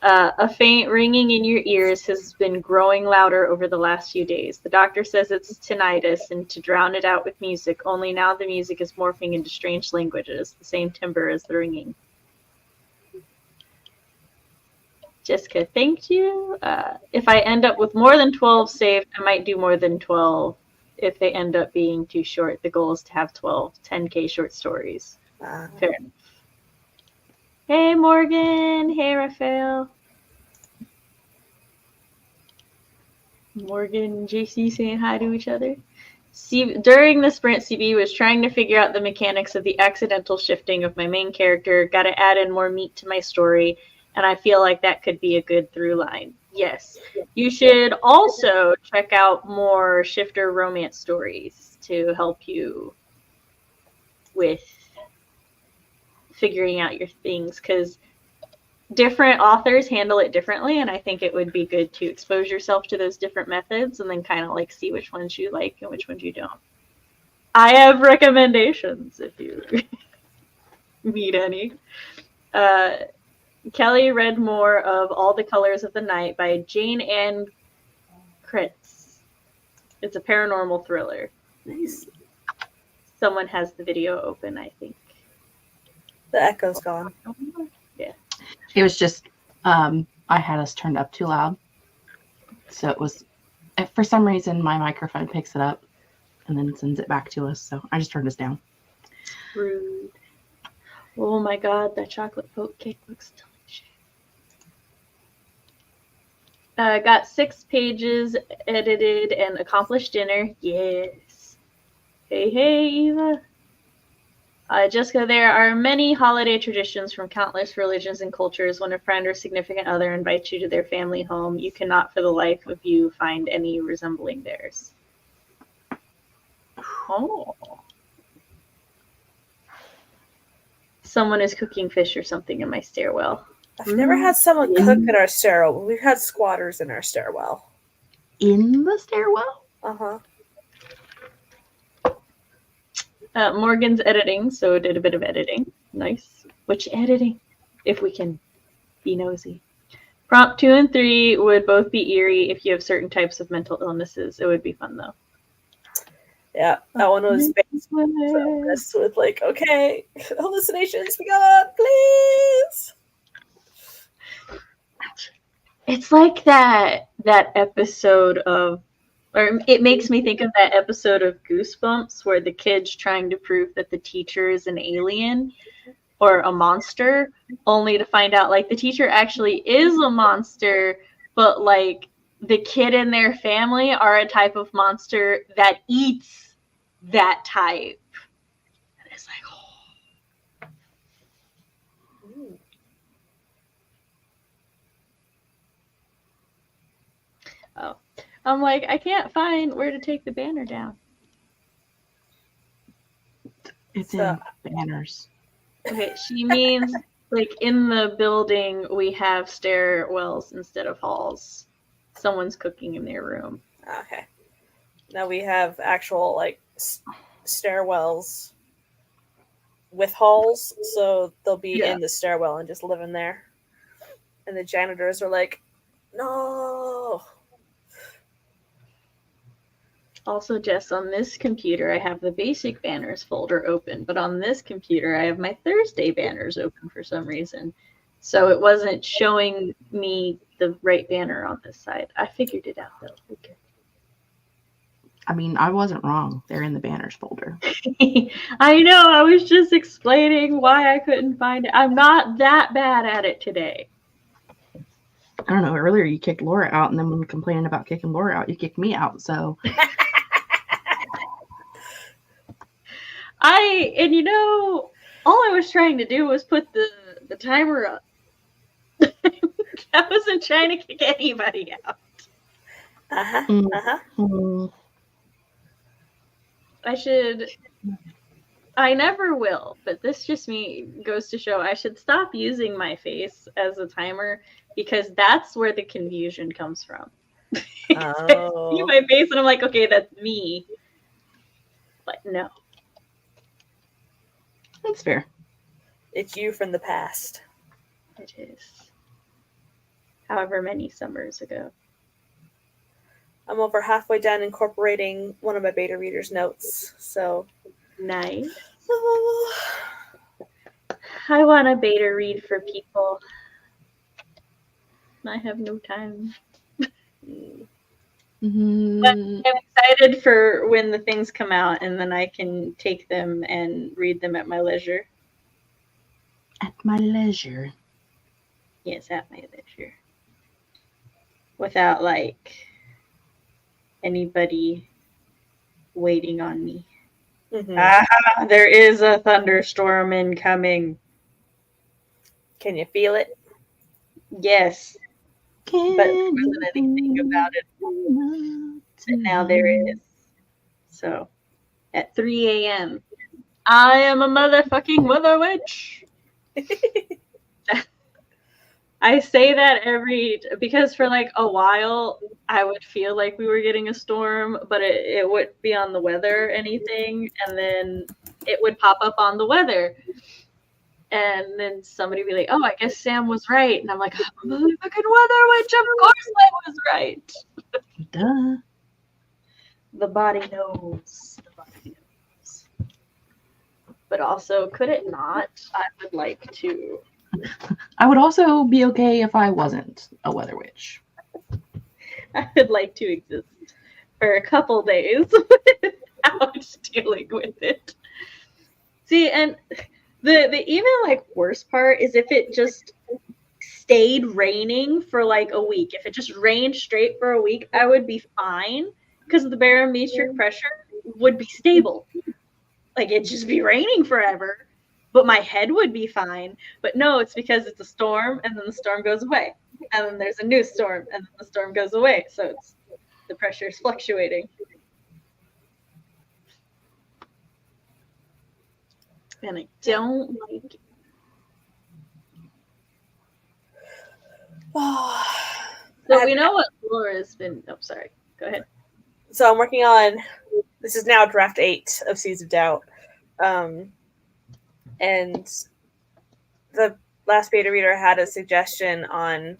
A faint ringing in your ears has been growing louder over the last few days. The doctor says it's tinnitus and to drown it out with music, only now the music is morphing into strange languages, the same timbre as the ringing. Jessica, thank you. If I end up with more than 12 saved, I might do more than 12. If they end up being too short, the goal is to have 10K short stories. Fair enough. Hey, Morgan. Hey, Raphael. Morgan and JC saying hi to each other. During the sprint, CB was trying to figure out the mechanics of the accidental shifting of my main character. Got to add in more meat to my story, and I feel like that could be a good through line. Yes. You should also check out more shifter romance stories to help you with figuring out your things, because different authors handle it differently, and I think it would be good to expose yourself to those different methods and then kind of like see which ones you like and which ones you don't. I have recommendations if you need any. Kelly read more of All the Colors of the Night by Jane Ann Kritz. It's a paranormal thriller. Nice. Someone has the video open, I think. The echo's gone. Yeah. It was just, I had us turned up too loud. So it was, if for some reason my microphone picks it up and then sends it back to us. So I just turned us down. Rude. Oh my God, that chocolate poke cake looks delicious. Got 6 pages edited and accomplished dinner. Yes. Hey, Eva. Jessica, there are many holiday traditions from countless religions and cultures. When a friend or significant other invites you to their family home, you cannot for the life of you find any resembling theirs. Oh. Someone is cooking fish or something in my stairwell. I've never had someone cook in our stairwell. We've had squatters in our stairwell. In the stairwell? Uh-huh. Morgan's editing, so did a bit of editing. Nice. Which editing? If we can be nosy. Prompt 2 and 3 would both be eerie if you have certain types of mental illnesses. It would be fun, though. Yeah, that one was based with like, okay, hallucinations, we got, please. It's like that episode of, or it makes me think of that episode of Goosebumps where the kid's trying to prove that the teacher is an alien or a monster, only to find out like the teacher actually is a monster, but like the kid and their family are a type of monster that eats that type. And it's like, oh. I'm like, I can't find where to take the banner down. It's in banners. Okay, she means like in the building we have stairwells instead of halls. Someone's cooking in their room. Okay. Now we have actual like stairwells with halls, so they'll be in the stairwell and just live in there. And the janitors are like, no. Also, Jess, on this computer, I have the basic banners folder open, but on this computer, I have my Thursday banners open for some reason. So it wasn't showing me the right banner on this side. I figured it out, though. Okay. I mean, I wasn't wrong. They're in the banners folder. I know. I was just explaining why I couldn't find it. I'm not that bad at it today. I don't know. Earlier, you kicked Laura out, and then when complaining about kicking Laura out, you kicked me out. So... And you know, all I was trying to do was put the timer up. I wasn't trying to kick anybody out. I never will, but this just goes to show I should stop using my face as a timer because that's where the confusion comes from. I see my face and I'm like, okay, that's me. But no. That's fair. It's you from the past. It is. However many summers ago. I'm over halfway done incorporating one of my beta reader's notes. So nice. I want a beta read for people. I have no time. Mm-hmm. But I'm excited for when the things come out and then I can take them and read them at my leisure. At my leisure. Yes, at my leisure. Without like anybody waiting on me. Mm-hmm. There is a thunderstorm incoming. Can you feel it? Yes. But there wasn't anything about it. And now there is. So, at 3 a.m., I am a motherfucking weather witch. I say that because for like a while, I would feel like we were getting a storm, but it wouldn't be on the weather or anything. And then it would pop up on the weather. And then somebody would be like, oh, I guess Sam was right. And I'm like, I'm a motherfucking weather witch. Of course I was right. Duh. The body knows. The body knows. But also, could it not? I would like to. I would also be okay if I wasn't a weather witch. I would like to exist for a couple days without dealing with it. See, and the even like worst part is if it just stayed raining for like a week. If it just rained straight for a week, I would be fine because the barometric pressure would be stable. like it'd just be raining forever, but my head would be fine. But no, it's because it's a storm, and then the storm goes away, and then there's a new storm, and then the storm goes away. So it's the pressure is fluctuating. And I don't like it. So we know what Laura's been. Oh, sorry. Go ahead. So I'm working on. This is now draft 8 of Seeds of Doubt, and the last beta reader had a suggestion on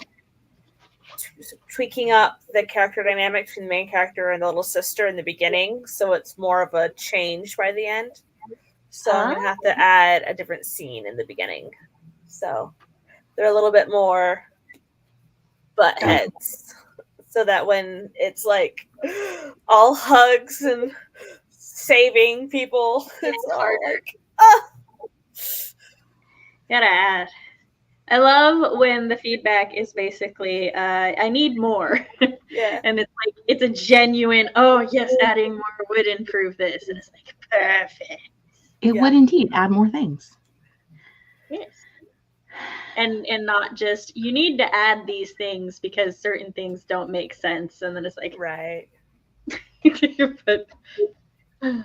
tweaking up the character dynamic between the main character and the little sister in the beginning, so it's more of a change by the end. So I'm gonna have to add a different scene in the beginning. So they're a little bit more butt heads, so that when it's like all hugs and saving people, it's all like, Gotta add. I love when the feedback is basically, I need more. Yeah. And it's like, it's a genuine, oh, yes, adding more would improve this. And it's like, perfect. It would indeed add more things. Yes. And not just, you need to add these things because certain things don't make sense. And then it's like, right. But you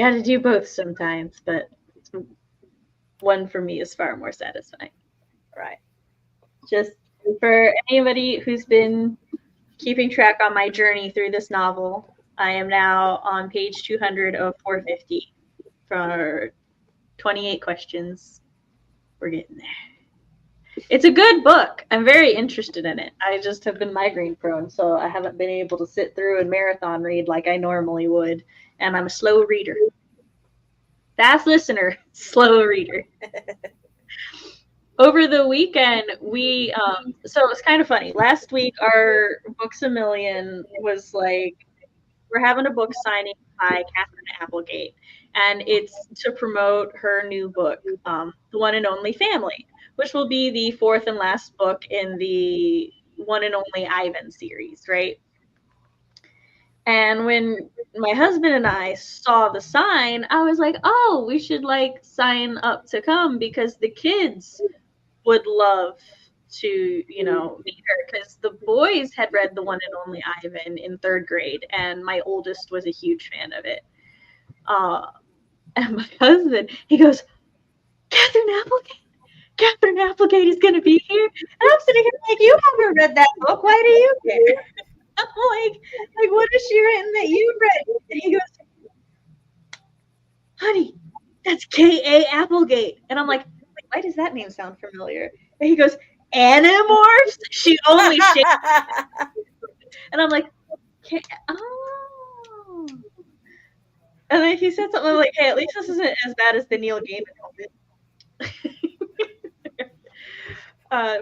got to do both sometimes, but one for me is far more satisfying. Right. Just for anybody who's been keeping track on my journey through this novel, I am now on page 200 of 450 for 28 questions. We're getting there. It's a good book. I'm very interested in it. I just have been migraine prone, so I haven't been able to sit through and marathon read like I normally would. And I'm a slow reader. Fast listener, slow reader. Over the weekend, so it was kind of funny. Last week, our Books A Million was like, we're having a book signing by Catherine Applegate, and it's to promote her new book, The One and Only Family, which will be the 4th and last book in the One and Only Ivan series, right? And when my husband and I saw the sign, I was like, oh, we should like sign up to come because the kids would love to, you know, meet her, because the boys had read The One and Only Ivan in 3rd grade, and my oldest was a huge fan of it. And my husband, he goes, Catherine Applegate is going to be here. And I'm sitting here like, you haven't read that book. Why do you care? I'm like, what has she written that you read? And he goes, honey, that's K.A. Applegate. And I'm like, why does that name sound familiar? And he goes, Animorphs? She only shakes. And I'm like, oh. And then he said something like, hey, at least this isn't as bad as the Neil Gaiman moment.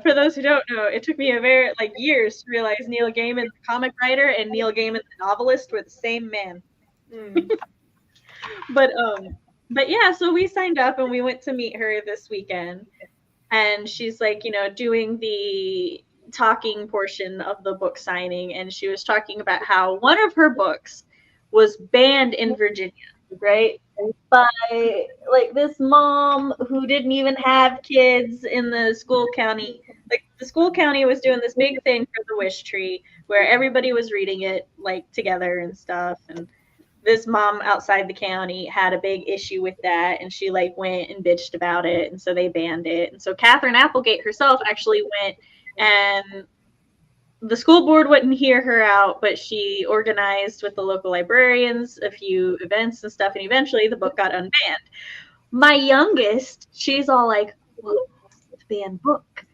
For those who don't know, it took me years to realize Neil Gaiman, the comic writer, and Neil Gaiman, the novelist, were the same man. But yeah, so we signed up and we went to meet her this weekend, and she's like, doing the talking portion of the book signing, and she was talking about how one of her books was banned in Virginia, right? By like this mom who didn't even have kids in the school county. Like the school county was doing this big thing for the Wish Tree where everybody was reading it like together and stuff. And this mom outside the county had a big issue with that, and she like went and bitched about it, and so they banned it. And so Catherine Applegate herself actually went, and the school board wouldn't hear her out, but she organized with the local librarians a few events and stuff, and eventually the book got unbanned. My youngest, she's all like, well, it's a banned book.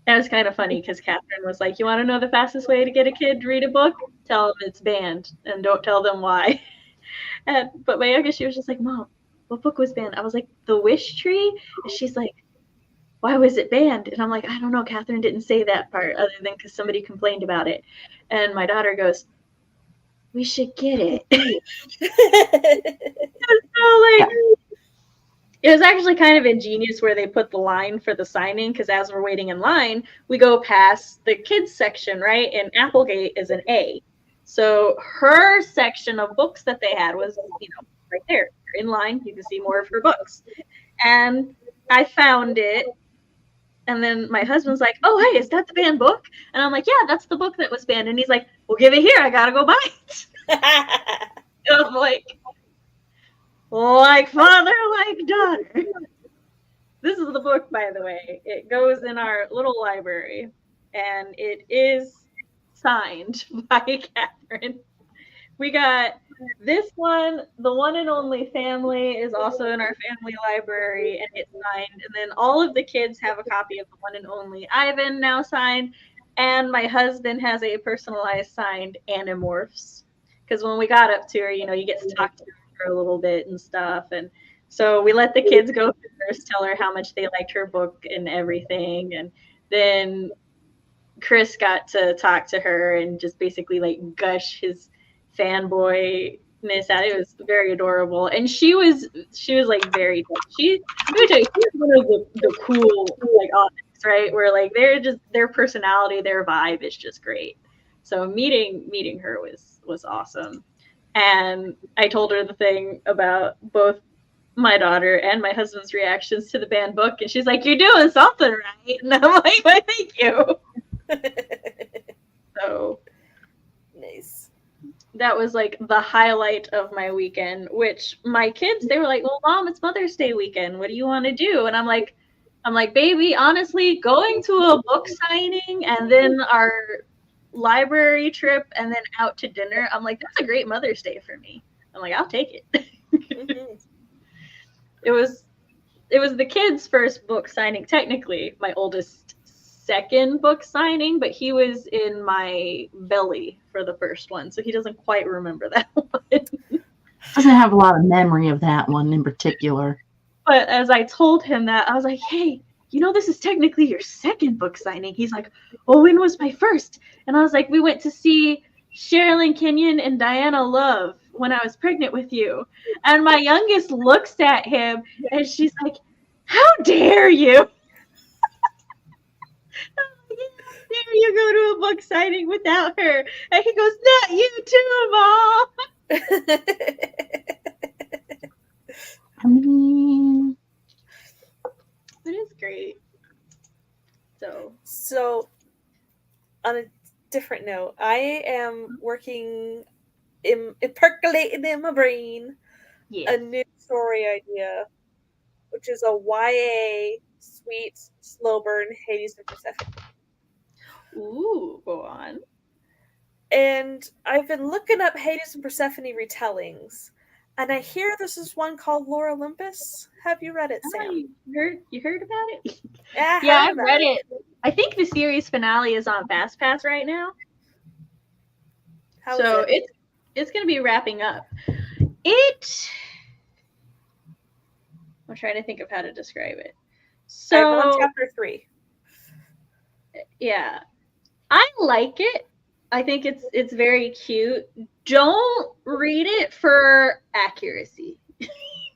That was kind of funny because Catherine was like, you want to know the fastest way to get a kid to read a book? Tell them it's banned, and don't tell them why. But my youngest, she was just like, Mom, what book was banned? I was like, The Wish Tree? And she's like, why was it banned? And I'm like, I don't know. Catherine didn't say that part other than because somebody complained about it. And my daughter goes, we should get it. It was actually kind of ingenious where they put the line for the signing, because as we're waiting in line, we go past the kids section, right? And Applegate is an A. So her section of books that they had was, right there in line. You can see more of her books. And I found it. And then my husband's like, "Oh, hey, is that the banned book?" And I'm like, "Yeah, that's the book that was banned." And he's like, "Well, give it here. I gotta go buy it." And I'm like father, like daughter. This is the book, by the way. It goes in our little library, and it is signed by Catherine. We got this one, The One and Only Family, is also in our family library, and it's signed. And then all of the kids have a copy of The One and Only Ivan now signed, and my husband has a personalized signed Animorphs. Because when we got up to her, you get to talk to her for a little bit and stuff. And so we let the kids go first, tell her how much they liked her book and everything. And then Chris got to talk to her and just basically like gush his fanboyness out. It was very adorable, and she was like very. She's one of the cool like authors, right? Where like they're just their personality, their vibe is just great. So meeting her was awesome, and I told her the thing about both my daughter and my husband's reactions to the banned book, and she's like, "You're doing something right," and I'm like, "Well, thank you." So nice. That was like the highlight of my weekend, which my kids, they were like, "Well, Mom, it's Mother's Day weekend. What do you want to do?" And I'm like, baby, honestly, going to a book signing and then our library trip and then out to dinner, I'm like, that's a great Mother's Day for me. I'm like, I'll take it. Mm-hmm. It was the kids' first book signing, technically my oldest second book signing, but he was in my belly for the first one, so he doesn't quite remember that one. Doesn't have a lot of memory of that one in particular. But as I told him that, I was like, "Hey, this is technically your second book signing." He's like, "Oh, when was my first?" And I was like, "We went to see Sherilyn Kenyon and Diana Love when I was pregnant with you." And my youngest looks at him and she's like, "How dare you?" Dare you go to a book signing without her? And he goes, "Not you too, Mom." I mean, It is great. So, on a different note, I am working percolating in my brain a new story idea, which is a YA sweet slow burn Hades and Persephone. Ooh, go on. And I've been looking up Hades and Persephone retellings, and I hear this is one called Lore Olympus. Have you read it, Sam? You heard about it? Yeah, I've read it. I think the series finale is on Fast Pass right now. How is it? It's going to be wrapping up. I'm trying to think of how to describe it. So I'm on chapter 3. Yeah, I like it. I think it's very cute. Don't read it for accuracy.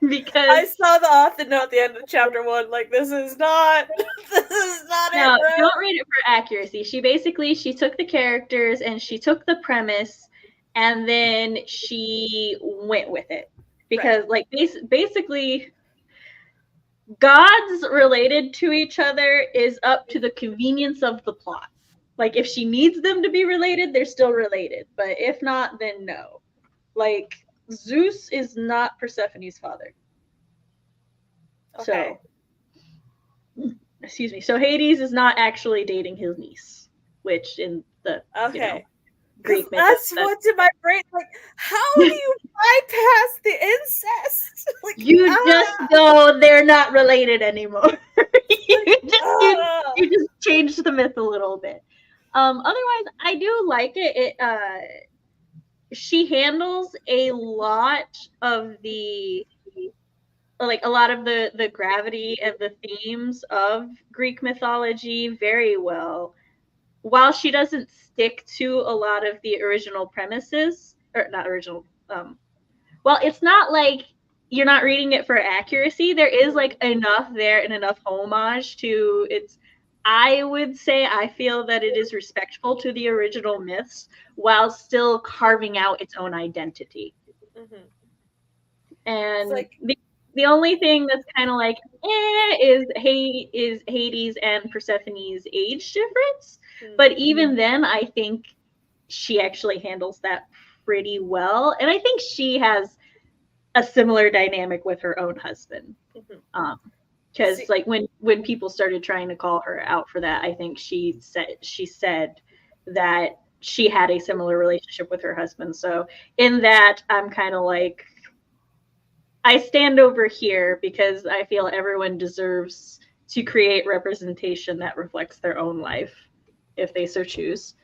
Because I saw the author note at the end of chapter 1, like, this is not it. No, don't read it for accuracy. She took the characters and she took the premise and then she went with it. Because like basically gods related to each other is up to the convenience of the plot. Like, if she needs them to be related, they're still related. But if not, then no. Like, Zeus is not Persephone's father. Okay. So, excuse me. So Hades is not actually dating his niece, which in the Greek myth. That's what's in my brain. Like, how do you bypass the incest? Like, you just go, they're not related anymore. you just changed the myth a little bit. Otherwise, I do like it. She handles a lot of the gravity and the themes of Greek mythology very well, while she doesn't stick to a lot of the original premises, or not original. Well, it's not like you're not reading it for accuracy. There is like enough there and enough homage to its. I would say I feel that it is respectful to the original myths while still carving out its own identity. Mm-hmm. And like the only thing that's kind of like is Hades and Persephone's age difference. But even then, I think she actually handles that pretty well, and I think she has a similar dynamic with her own husband. Because like when people started trying to call her out for that, I think she said that she had a similar relationship with her husband. So in that, I'm kind of like, I stand over here because I feel everyone deserves to create representation that reflects their own life if they so choose.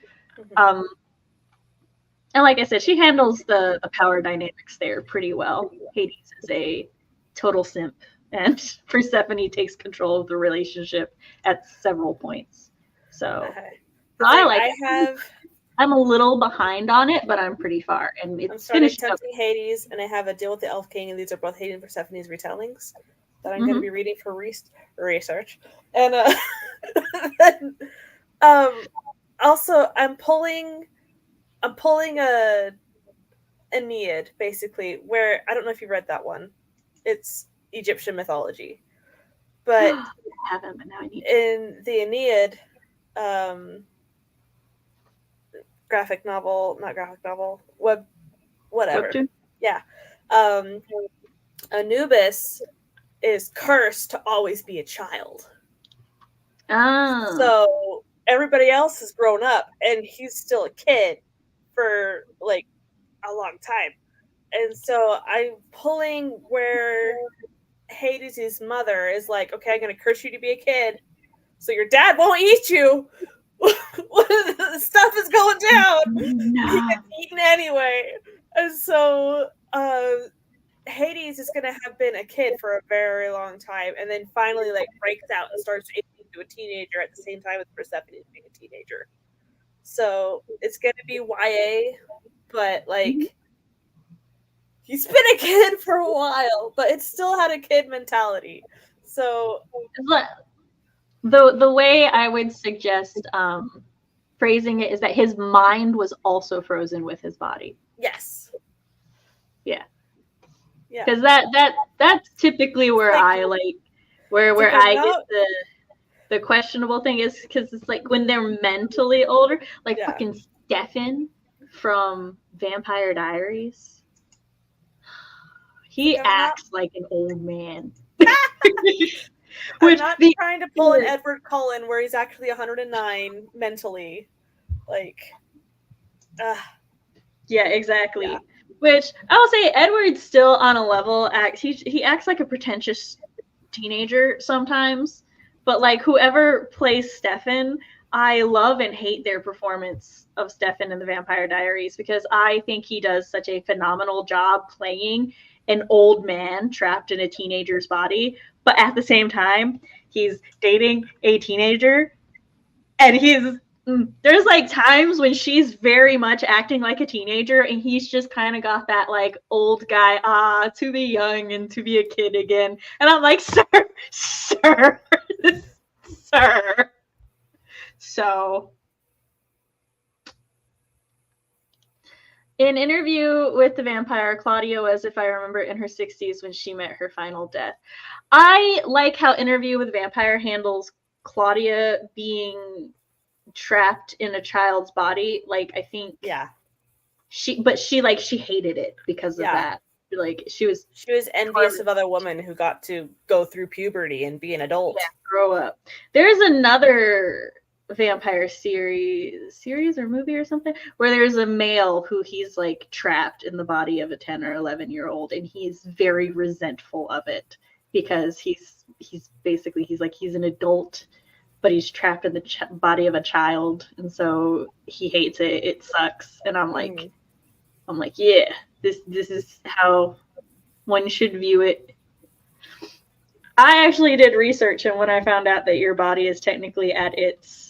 And like I said, she handles the power dynamics there pretty well. Hades is a total simp, and Persephone takes control of the relationship at several points. So I like it. I'm a little behind on it, but I'm pretty far. And it's finished tempting Hades, and I have a deal with the Elf King, and these are both Hades and Persephone's retellings that I'm going to be reading for research. And then, also, I'm pulling a Aeneid, basically, where I don't know if you read that one. It's Egyptian mythology, but I haven't, but now I need in the Aeneid, whatever. Webtoon? Yeah. Anubis is cursed to always be a child. So everybody else has grown up, and he's still a kid for like a long time. And so I'm pulling where Hades' mother is like, okay, I'm going to curse you to be a kid, so your dad won't eat you. Stuff is going down. No. He gets eaten anyway. And so Hades is going to have been a kid for a very long time, and then finally like breaks out and starts aging into a teenager at the same time as Persephone being a teenager. So it's going to be YA, but like he's been a kid for a while, but it still had a kid mentality. So the way I would suggest phrasing it is that his mind was also frozen with his body. Yes. Yeah. Yeah. Because that's typically where like, I like where I get the questionable thing is because it's like when they're mentally older, like fucking Stefan from Vampire Diaries. He acts like an old man. I'm not trying to pull an Edward Cullen where he's actually 109 mentally. Like, yeah, exactly. Yeah. Which I will say, Edward's still on a level. He acts like a pretentious teenager sometimes, but like whoever plays Stefan, I love and hate their performance of Stefan in the Vampire Diaries because I think he does such a phenomenal job playing an old man trapped in a teenager's body, but at the same time, he's dating a teenager, and there's like times when she's very much acting like a teenager, and he's just kind of got that like old guy, to be young and to be a kid again. And I'm like, sir. So, in Interview with the Vampire, Claudia was, if I remember, in her 60s when she met her final death. I like how Interview with the Vampire handles Claudia being trapped in a child's body. Like, I think she hated it because of that. Like, she was envious of other women who got to go through puberty and be an adult. Yeah, grow up. There's another vampire series or movie or something where there's a male who he's like trapped in the body of a 10 or 11-year-old, and he's very resentful of it because he's an adult, but he's trapped in the body of a child, and so he hates it. It sucks. And I'm like, yeah, this is how one should view it. I actually did research, and when I found out that your body is technically at its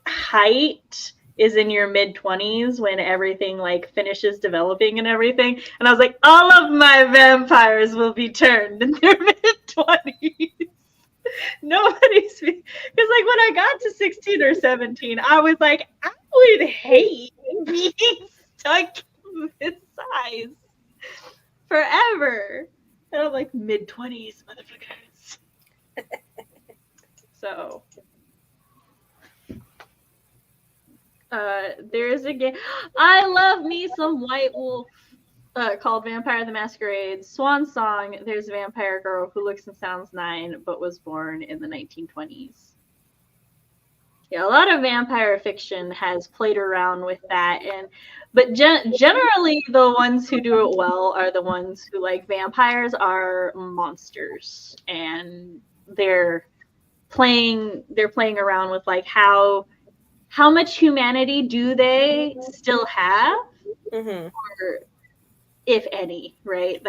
height is in your mid-20s when everything like finishes developing and everything, and I was like, all of my vampires will be turned in their mid-20s. Nobody's because like when I got to 16 or 17, I was like, I would hate being stuck in this size forever. And I'm like mid-20s, motherfuckers. So there's a game. I love me some White Wolf called Vampire the Masquerade. Swan Song, there's a vampire girl who looks and sounds 9 but was born in the 1920s. Yeah, a lot of vampire fiction has played around with that, but generally the ones who do it well are the ones who, like, vampires are monsters, and they're playing around with like how much humanity do they still have, or if any, right?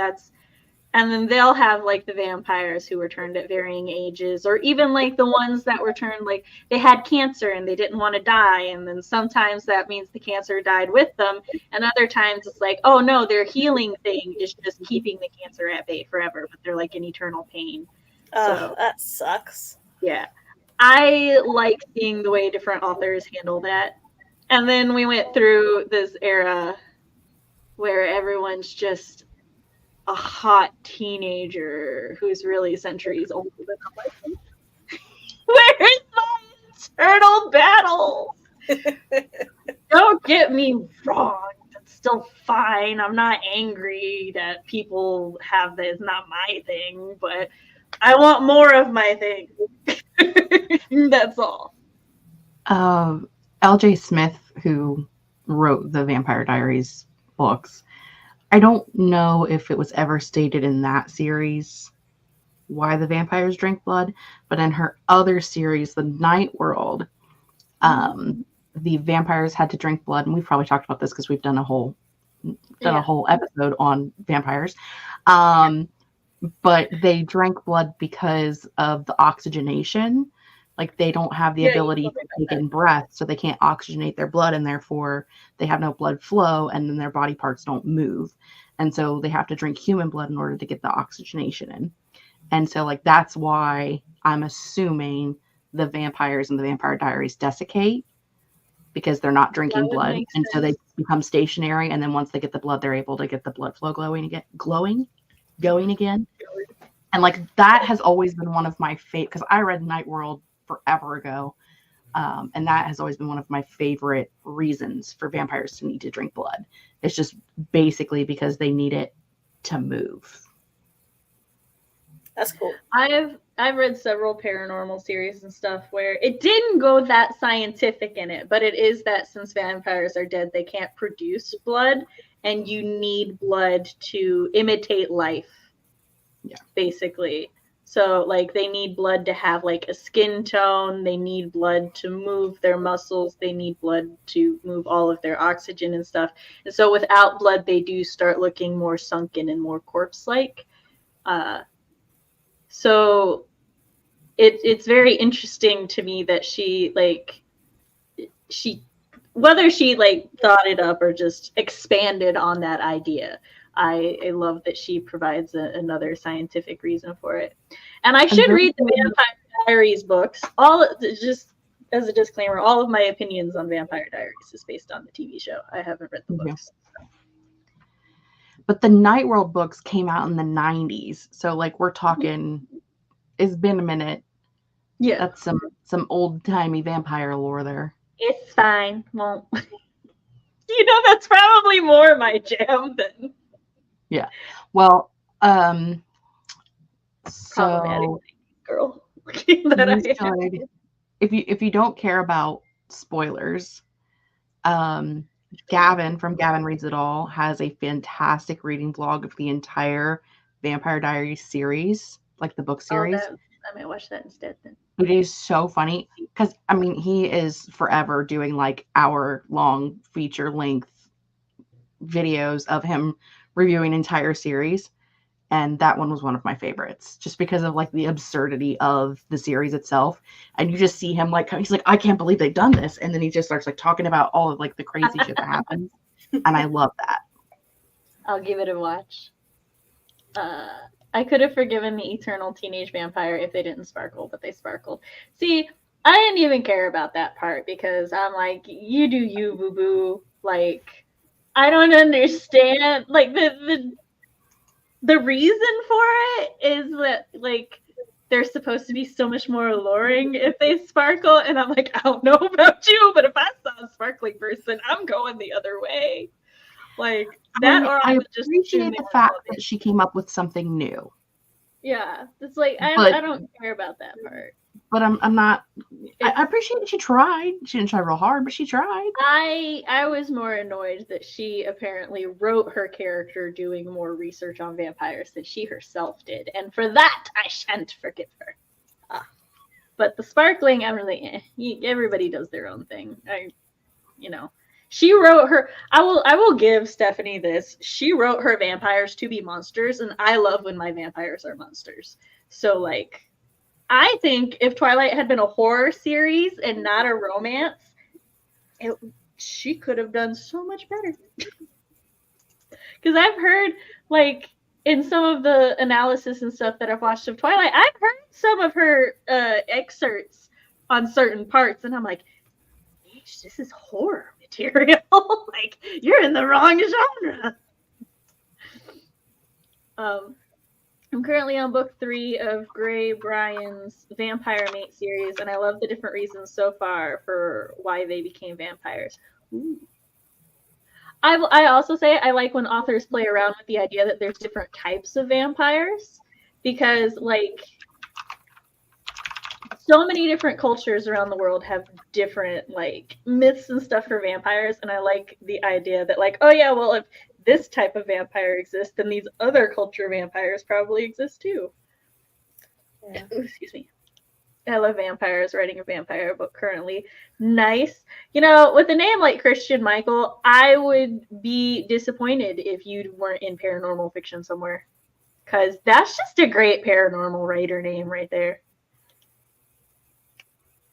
And then they'll have like the vampires who were turned at varying ages, or even like the ones that were turned like they had cancer and they didn't want to die. And then sometimes that means the cancer died with them. And other times it's like, oh no, their healing thing is just keeping the cancer at bay forever, but they're like in eternal pain. So that sucks. Yeah. I like seeing the way different authors handle that. And then we went through this era where everyone's just a hot teenager who's really centuries older than I'm. Where's my eternal battle? Don't get me wrong. It's still fine. I'm not angry that people have this. It's not my thing, but I want more of my thing. That's all. L.J. Smith, who wrote the Vampire Diaries books, I don't know if it was ever stated in that series why the vampires drink blood, but in her other series, The Night World, the vampires had to drink blood, and we've probably talked about this because we've done a whole episode on vampires. But they drank blood because of the oxygenation. Like, they don't have the ability to take in breath, so they can't oxygenate their blood, and therefore they have no blood flow, and then their body parts don't move. And so they have to drink human blood in order to get the oxygenation in. And so, like, that's why I'm assuming the vampires in the Vampire Diaries desiccate, because they're not drinking blood. And so they become stationary, and then once they get the blood, they're able to get the blood flow going again. And, like, that has always been one of my favorite, because I read Night World forever ago, and that has always been one of my favorite reasons for vampires to need to drink blood. It's just basically because they need it to move. That's cool. I've read several paranormal series and stuff where it didn't go that scientific in it, but it is that since vampires are dead, they can't produce blood, and you need blood to imitate life. Yeah, basically. So, like, they need blood to have, like, a skin tone. They need blood to move their muscles. They need blood to move all of their oxygen and stuff. And so without blood, they do start looking more sunken and more corpse-like. So it's very interesting to me that whether she, like, thought it up or just expanded on that idea. I love that she provides another scientific reason for it. And I should read the Vampire Diaries books. Just as a disclaimer, all of my opinions on Vampire Diaries is based on the TV show. I haven't read the books. But the Night World books came out in the 90s. So, like, we're talking, it's been a minute. Yeah. That's some old-timey vampire lore there. It's fine. Well, that's probably more my jam than... Yeah. Well, so girl. if you don't care about spoilers, Gavin from Gavin Reads It All has a fantastic reading vlog of the entire Vampire Diaries series, like the book series. I might watch that instead then. It is so funny because, I mean, he is forever doing like hour-long feature-length videos of him reviewing entire series, and that one was one of my favorites just because of like the absurdity of the series itself. And you just see him like, he's like, I can't believe they've done this, and then he just starts like talking about all of like the crazy shit that happens, and I love that. I'll give it a watch. I could have forgiven the eternal teenage vampire if they didn't sparkle, but they sparkled. See, I didn't even care about that part because I'm like, you do you, boo boo. Like, I don't understand. Like the reason for it is that like they're supposed to be so much more alluring if they sparkle, and I'm like, I don't know about you, but if I saw a sparkling person, I'm going the other way. Like that, or I would just appreciate assume the they fact were that she came up with something new. Yeah, it's like But- I don't care about that part. But I'm not. I appreciate that she tried. She didn't try real hard, but she tried. I was more annoyed that she apparently wrote her character doing more research on vampires than she herself did, and for that I shan't forgive her. But the sparkling, I'm really everybody does their own thing. She wrote her. I will give Stephanie this. She wrote her vampires to be monsters, and I love when my vampires are monsters. So like, I think if Twilight had been a horror series and not a romance, she could have done so much better. Because I've heard, like, in some of the analysis and stuff that I've watched of Twilight, I've heard some of her excerpts on certain parts, and I'm like, this is horror material. Like, you're in the wrong genre. I'm currently on book 3 of Gray Bryan's Vampire Mate series, and I love the different reasons so far for why they became vampires. Ooh. I also say I like when authors play around with the idea that there's different types of vampires, because like so many different cultures around the world have different like myths and stuff for vampires, and I like the idea that like, oh yeah, well if this type of vampire exists, then these other culture vampires probably exist too. Yeah. Ooh, excuse me. I love vampires, writing a vampire book currently. Nice. With a name like Christian Michael, I would be disappointed if you weren't in paranormal fiction somewhere. Because that's just a great paranormal writer name right there.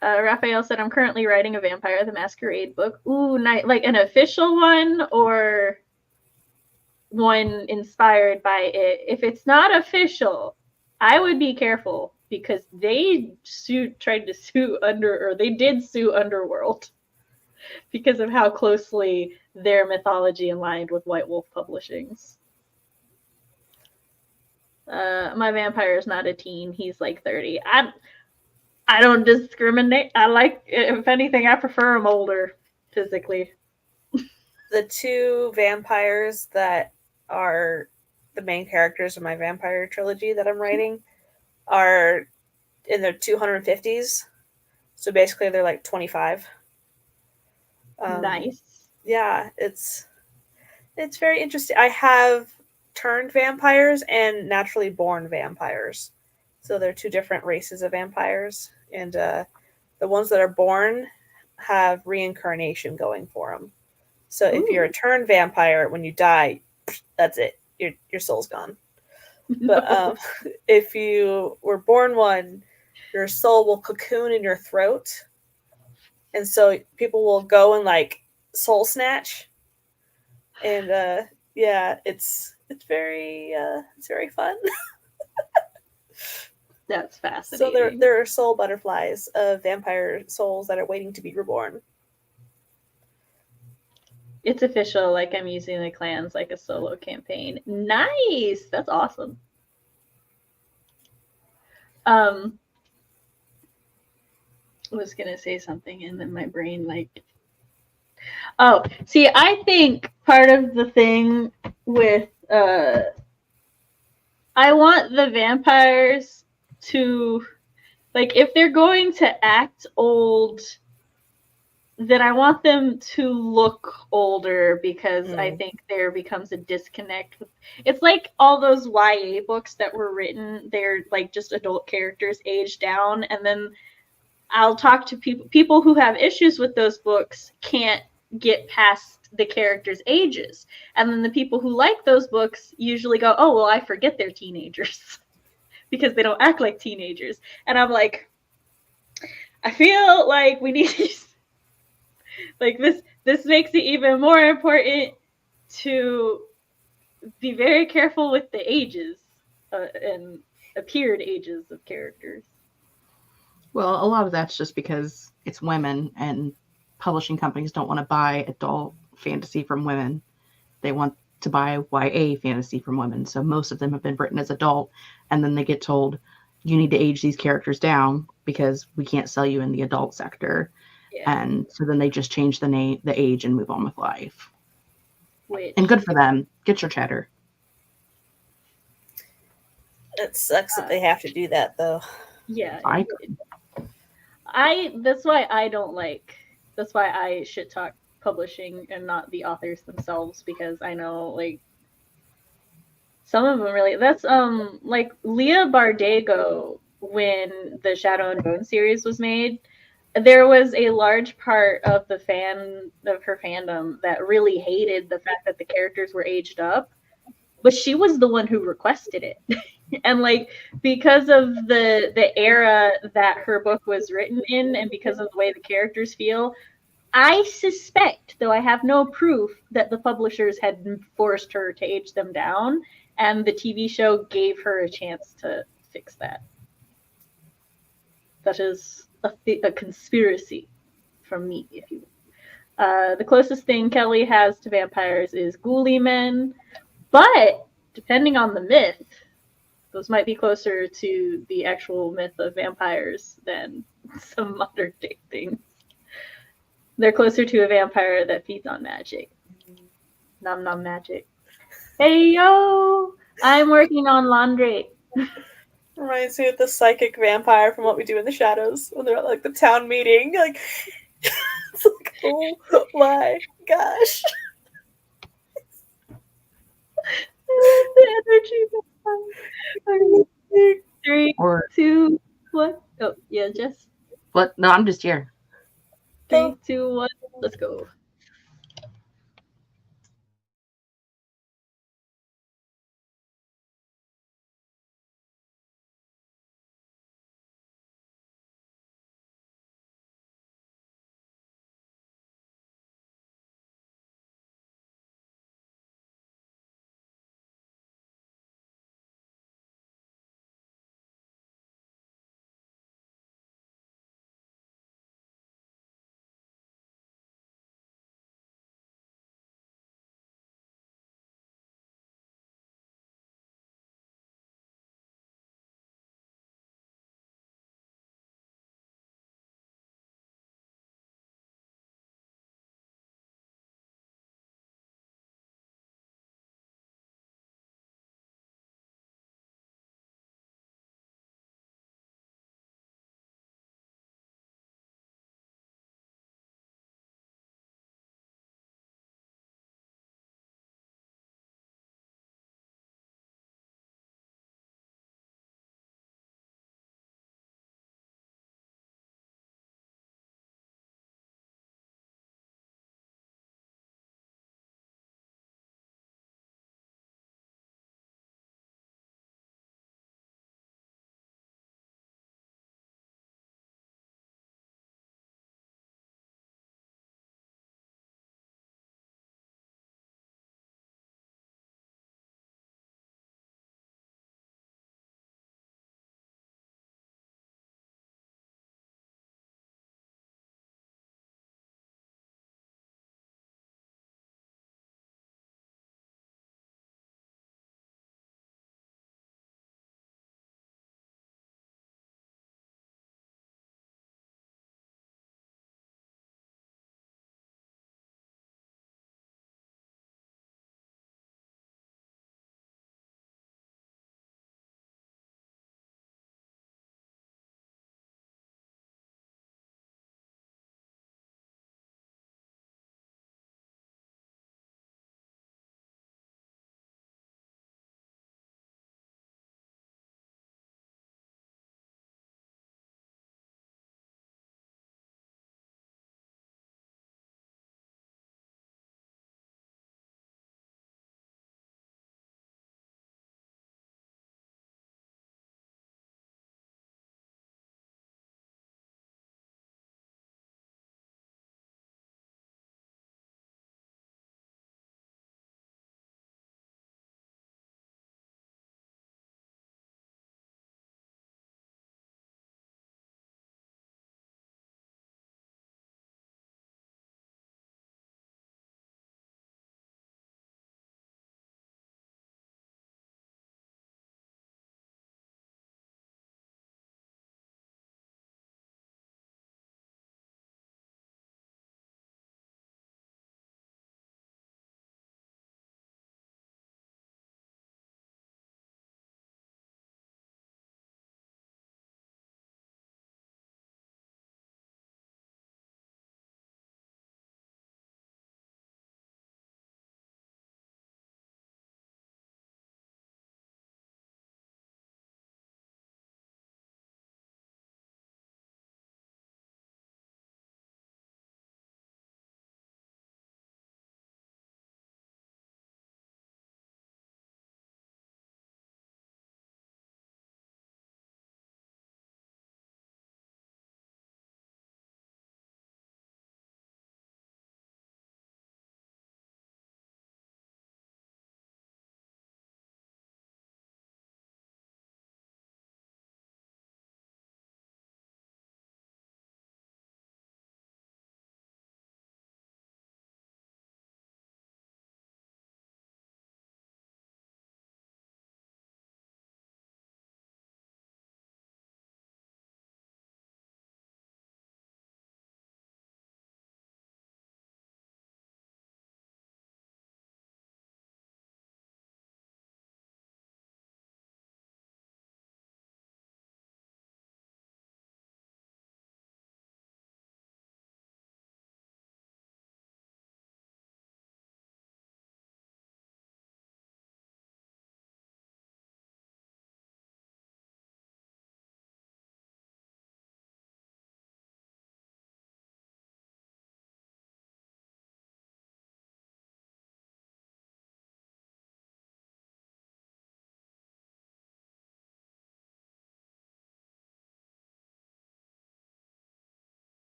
Raphael said, I'm currently writing a Vampire the Masquerade book. Ooh, like an official one or one inspired by it. If it's not official, I would be careful because they tried to sue they did sue Underworld because of how closely their mythology aligned with White Wolf Publishing's. My vampire is not a teen. He's like 30. I don't discriminate. If anything, I prefer him older physically. The 2 vampires that are the main characters of my vampire trilogy that I'm writing are in their 250s. So basically they're like 25. Nice. Yeah, it's very interesting. I have turned vampires and naturally born vampires. So they're 2 different races of vampires. And the ones that are born have reincarnation going for them. So if you're a turned vampire, when you die, that's it. Your soul's gone. But if you were born one, your soul will cocoon in your throat. And so people will go and like soul snatch. And it's very fun. That's fascinating. So there are soul butterflies of vampire souls that are waiting to be reborn. It's official, like I'm using the clans like a solo campaign. Nice! That's awesome. I was gonna say something and then my brain I think part of the thing with I want the vampires to if they're going to act old, then I want them to look older because I think there becomes a disconnect. It's like all those YA books that were written, they're like just adult characters aged down, and then I'll talk to people who have issues with those books can't get past the characters' ages. And then the people who like those books usually go, oh, well, I forget they're teenagers because they don't act like teenagers. And I'm like, I feel like we need this makes it even more important to be very careful with the ages and appeared ages of characters. Well, a lot of that's just because it's women and publishing companies don't want to buy adult fantasy from women. They want to buy YA fantasy from women. So most of them have been written as adult, and then they get told, you need to age these characters down because we can't sell you in the adult sector. Yeah. And so then they just change the age and move on with life. Which, And good for them. Get your cheddar. It sucks that they have to do that, though. yeah. I That's why I don't like. That's why I should talk publishing and not the authors themselves, because I know like some of them really. That's like Leah Bardago when the Shadow and Bone series was made. There was a large part of the fan of her fandom that really hated the fact that the characters were aged up, but she was the one who requested it. And like because of the era that her book was written in and because of the way the characters feel, I suspect, though I have no proof, that the publishers had forced her to age them down, and the TV show gave her a chance to fix that. That is a conspiracy from me, if you will. The closest thing Kelly has to vampires is ghoulie men, but depending on the myth, those might be closer to the actual myth of vampires than some modern day things. They're closer to a vampire that feeds on magic. Nom nom magic. Hey yo! I'm working on laundry. Reminds me of the psychic vampire from What We Do in the Shadows when they're at like the town meeting. Like, it's like, oh my gosh. The energy. Okay. 3, or 2, 1. Oh, yeah, Jess. what? No, I'm just here. 3, 2, 1. Let's go.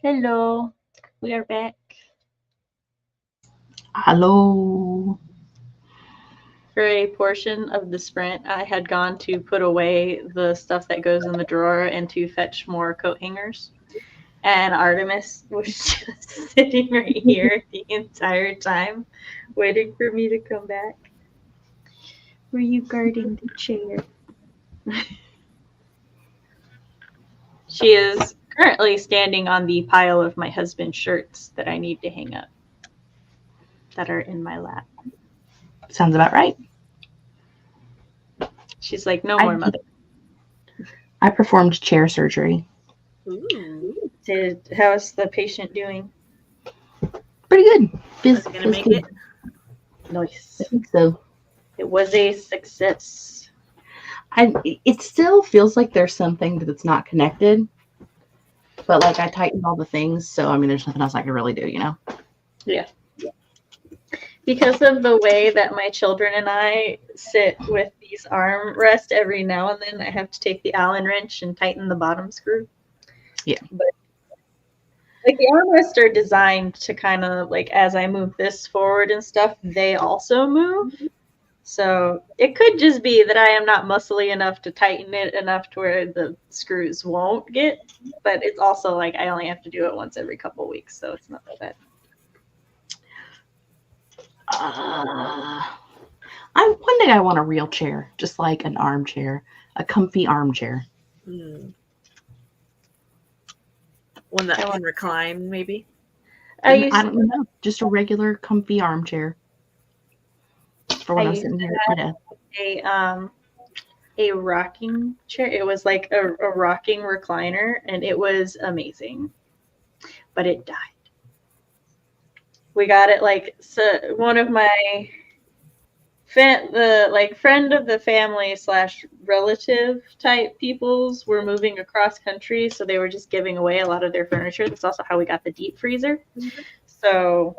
Hello, we are back. Hello. For a portion of the sprint, I had gone to put away the stuff that goes in the drawer and to fetch more coat hangers. And Artemis was just sitting right here the entire time, waiting for me to come back. Were you guarding the chair? She is currently standing on the pile of my husband's shirts that I need to hang up that are in my lap. Sounds about right. She's like, no more, mother. I performed chair surgery. Ooh. How's the patient doing? Pretty good. Is it gonna make it? Nice. I think so. It was a success. It still feels like there's something that's not connected, but like I tightened all the things, so I mean, there's nothing else I can really do, you know? Yeah. Because of the way that my children and I sit with these arm rests, every now and then I have to take the Allen wrench and tighten the bottom screw. Yeah. But like the armrests are designed to kind of like, as I move this forward and stuff, they also move. So it could just be that I am not muscly enough to tighten it enough to where the screws won't get, but it's also like I only have to do it once every couple weeks, so it's not that bad. One day I want a real chair, just like an armchair, a comfy armchair. One that can recline, maybe. I don't know, just a regular comfy armchair for when I'm sitting here at my desk. A rocking chair. It was like a rocking recliner, and it was amazing, but it died. We got it like, so one of my friend of the family / relative type peoples were moving across country, so they were just giving away a lot of their furniture. That's also how we got the deep freezer. So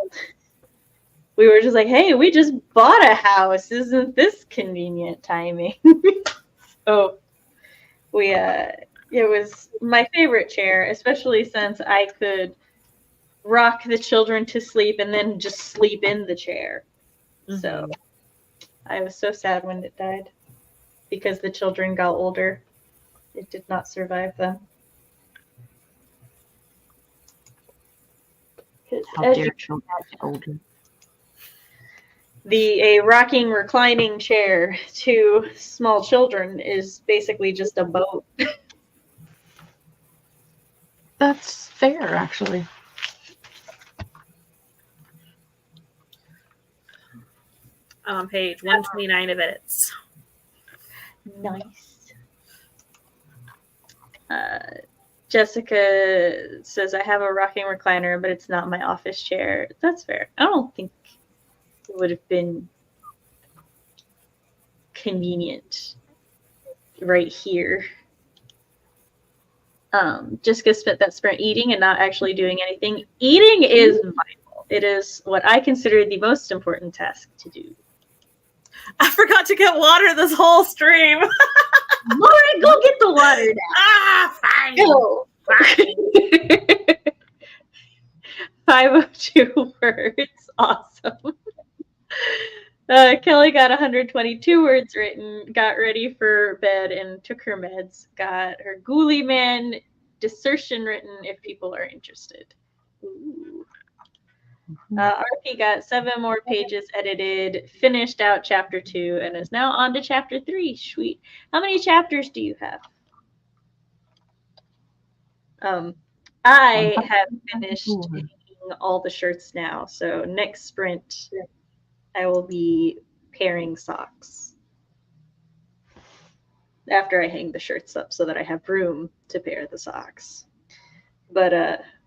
we were just like, hey, we just bought a house. Isn't this convenient timing? So it was my favorite chair, especially since I could rock the children to sleep and then just sleep in the chair. Mm-hmm. So I was so sad when it died because the children got older. It did not survive them. How dare children get older? A rocking reclining chair to small children is basically just a boat. That's fair, actually. I'm on page 129 of edits. Nice. Jessica says, I have a rocking recliner, but it's not my office chair. That's fair. I don't think it would have been convenient right here. Jessica spent that sprint eating and not actually doing anything. Eating is vital. It is what I consider the most important task to do. I forgot to get water this whole stream. Laura, go get the water now. Fine. Go. Fine. 502 words. Awesome. Kelly got 122 words written, got ready for bed and took her meds, got her Ghoulie Man dissertation written if people are interested. Ooh. RP got 7 more pages edited, finished out chapter 2, and is now on to chapter 3. Sweet. How many chapters do you have? I have finished making all the shirts now, so next sprint I will be pairing socks after I hang the shirts up so that I have room to pair the socks. But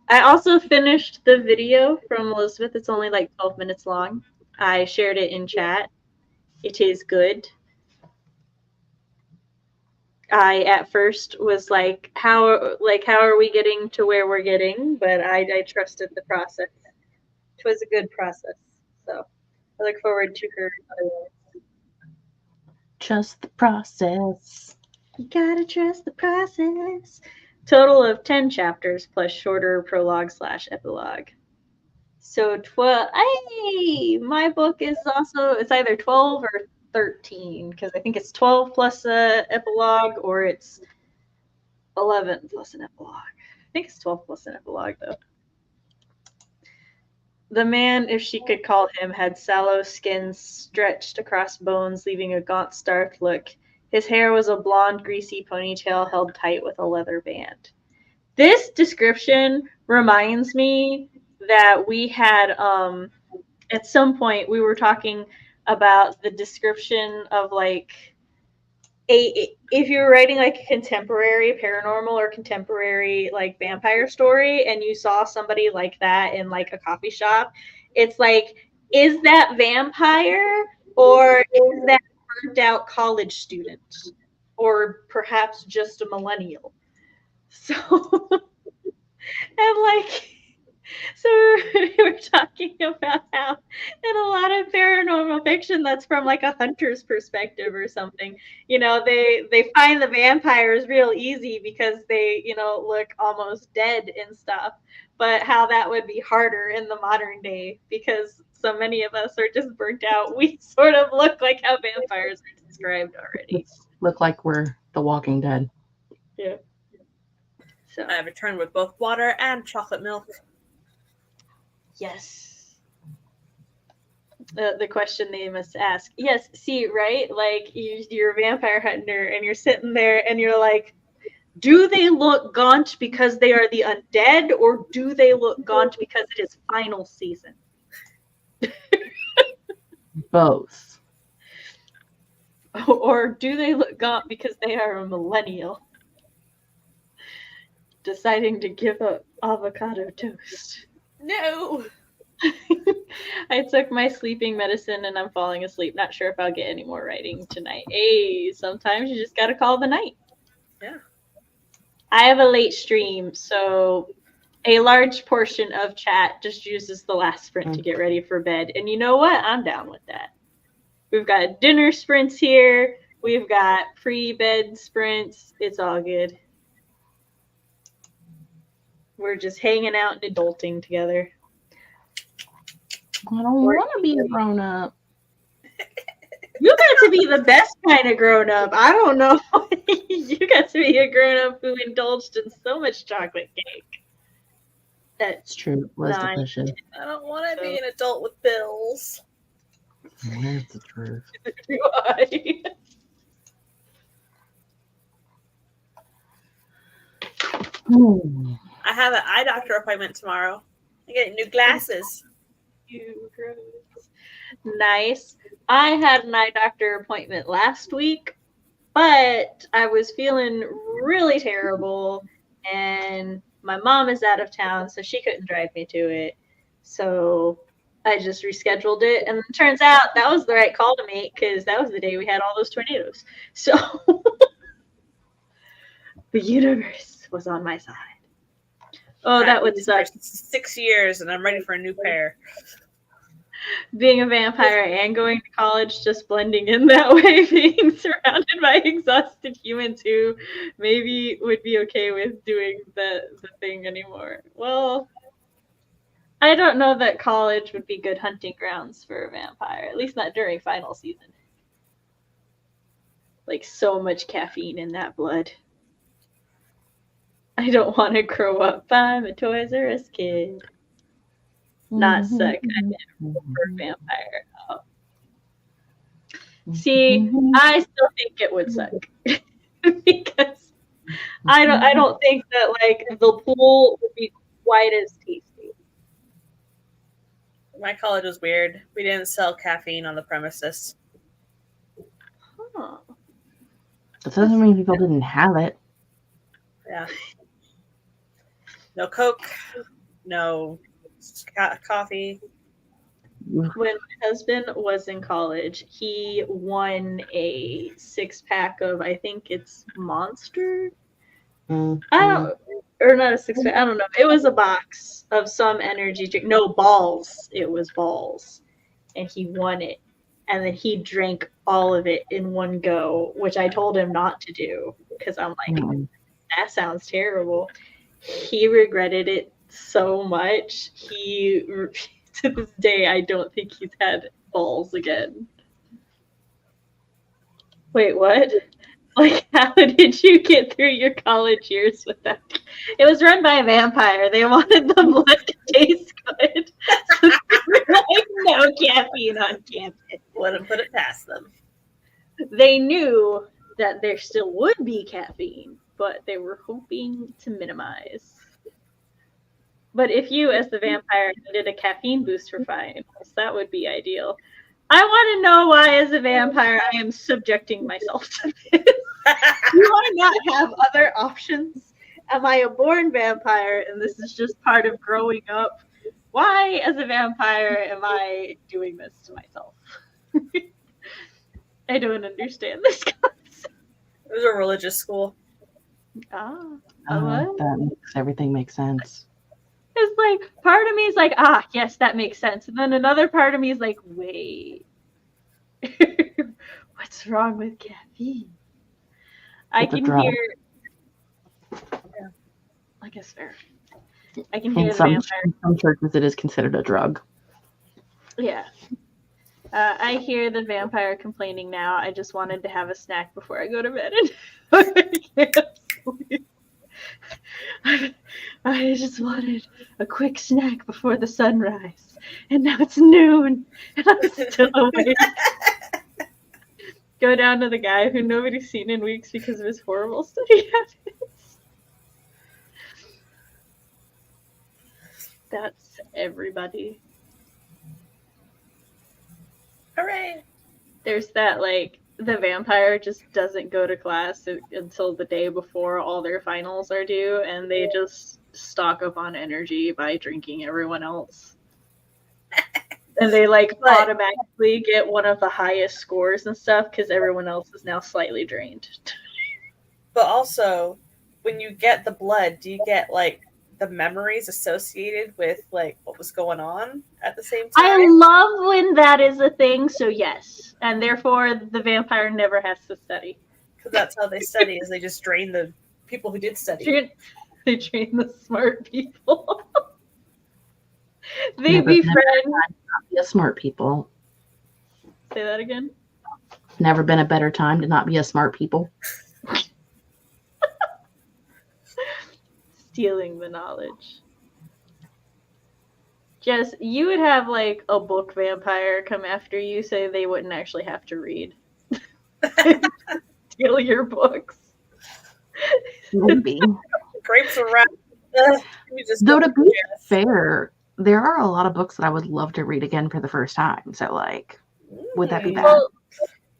I also finished the video from Elizabeth. It's only like 12 minutes long. I shared it in chat. It is good. I at first was like, how are we getting to where we're getting? But I trusted the process. It was a good process. So I look forward to her other ones. Trust the process. You gotta trust the process. Total of 10 chapters plus shorter prologue/epilogue. So 12. Hey, my book is also, it's either 12 or 13 because I think it's 12 plus a epilogue or it's 11 plus an epilogue. I think it's 12 plus an epilogue though. The man, if she could call him, had sallow skin stretched across bones, leaving a gaunt, starved look. His hair was a blonde, greasy ponytail held tight with a leather band. This description reminds me that we had, at some point, we were talking about the description of like if you were writing like a contemporary paranormal or contemporary like vampire story and you saw somebody like that in like a coffee shop, it's like, is that vampire or is that burnt out college student or perhaps just a millennial? So and like, so we were talking about how in a lot of paranormal fiction that's from like a hunter's perspective or something, you know, they find the vampires real easy because they, you know, look almost dead and stuff. But how that would be harder in the modern day because so many of us are just burnt out. We sort of look like how vampires are described already. Look like we're The Walking Dead. Yeah. So I returned with both water and chocolate milk. yes. The question they must ask. Yes, see, right? Like you're a vampire hunter and you're sitting there and you're like, do they look gaunt because they are the undead or do they look gaunt because it is final season? Both. Or do they look gaunt because they are a millennial deciding to give up avocado toast? No. I took my sleeping medicine and I'm falling asleep. Not sure if I'll get any more writing tonight. Hey, sometimes you just gotta call the night. Yeah. I have a late stream, so a large portion of chat just uses the last sprint to get ready for bed. And you know what? I'm down with that. We've got dinner sprints here. We've got pre-bed sprints. It's all good. We're just hanging out and adulting together. I don't want to be a grown up. You got to be the best kind of grown up. I don't know. You got to be a grown up who indulged in so much chocolate cake. It's true. It was Nine. delicious. I don't want to be an adult with bills. Where's the truth? Why? I have an eye doctor appointment tomorrow. I get new glasses. You gross. Nice. I had an eye doctor appointment last week, but I was feeling really terrible, and my mom is out of town, so she couldn't drive me to it. So I just rescheduled it, and it turns out that was the right call to make because that was the day we had all those tornadoes. So the universe was on my side. Oh, that would suck. 6 years, and I'm ready for a new pair. Being a vampire and going to college, just blending in that way, being surrounded by exhausted humans who maybe would be okay with doing the thing anymore. Well, I don't know that college would be good hunting grounds for a vampire, at least not during final season. Like so much caffeine in that blood. I don't want to grow up. I'm a Toys R Us kid. Not suck. I meant for vampire. Oh. See, I still think it would suck because I don't think that like the pool would be quite as tasty. My college was weird. We didn't sell caffeine on the premises. Huh. That doesn't mean people didn't have it. Yeah. No Coke. No coffee. When my husband was in college, he won a 6-pack of, I think it's Monster. I don't, or not a 6-pack. I don't know. It was a box of some energy drink. No, Balls. It was Balls, and he won it. And then he drank all of it in one go, which I told him not to do because I'm like, that sounds terrible. He regretted it so much. To this day, I don't think he's had balls again. Wait, what? Like, how did you get through your college years without? It was run by a vampire. They wanted the blood to taste good. So they were like, no caffeine on campus. Wouldn't put it past them. They knew that there still would be caffeine, but they were hoping to minimize. But if you, as the vampire, needed a caffeine boost for finals, that would be ideal. I want to know why, as a vampire, I am subjecting myself to this. Do I not have other options? Am I a born vampire and this is just part of growing up? Why, as a vampire, am I doing this to myself? I don't understand this concept. It was a religious school. What? Everything makes sense. It's like, part of me is like, yes, that makes sense. And then another part of me is like, wait, what's wrong with caffeine? I can hear, I guess fair. I can hear the vampire. In some churches, it is considered a drug. Yeah. I hear the vampire complaining now. I just wanted to have a snack before I go to bed. I just wanted a quick snack before the sunrise. And now it's noon. And I'm still awake. Go down to the guy who nobody's seen in weeks because of his horrible study habits. That's everybody. Hooray! There's that, like, the vampire just doesn't go to class until the day before all their finals are due, and they just stock up on energy by drinking everyone else. And they, like, automatically get one of the highest scores and stuff because everyone else is now slightly drained. But also, when you get the blood, do you get, like, the memories associated with, like, what was going on at the same time? I love when that is a thing, so yes. And therefore, the vampire never has to study. Because that's how they study, is they just drain the people who did study. They drain the smart people. They befriend... Not be a smart people. Say that again? Never been a better time to not be a smart people. Stealing the knowledge. Jess, you would have like a book vampire come after you, so they wouldn't actually have to read. Steal your books. Maybe. Grapes around. Though to be fair, there are a lot of books that I would love to read again for the first time. So like, would that be bad? Well,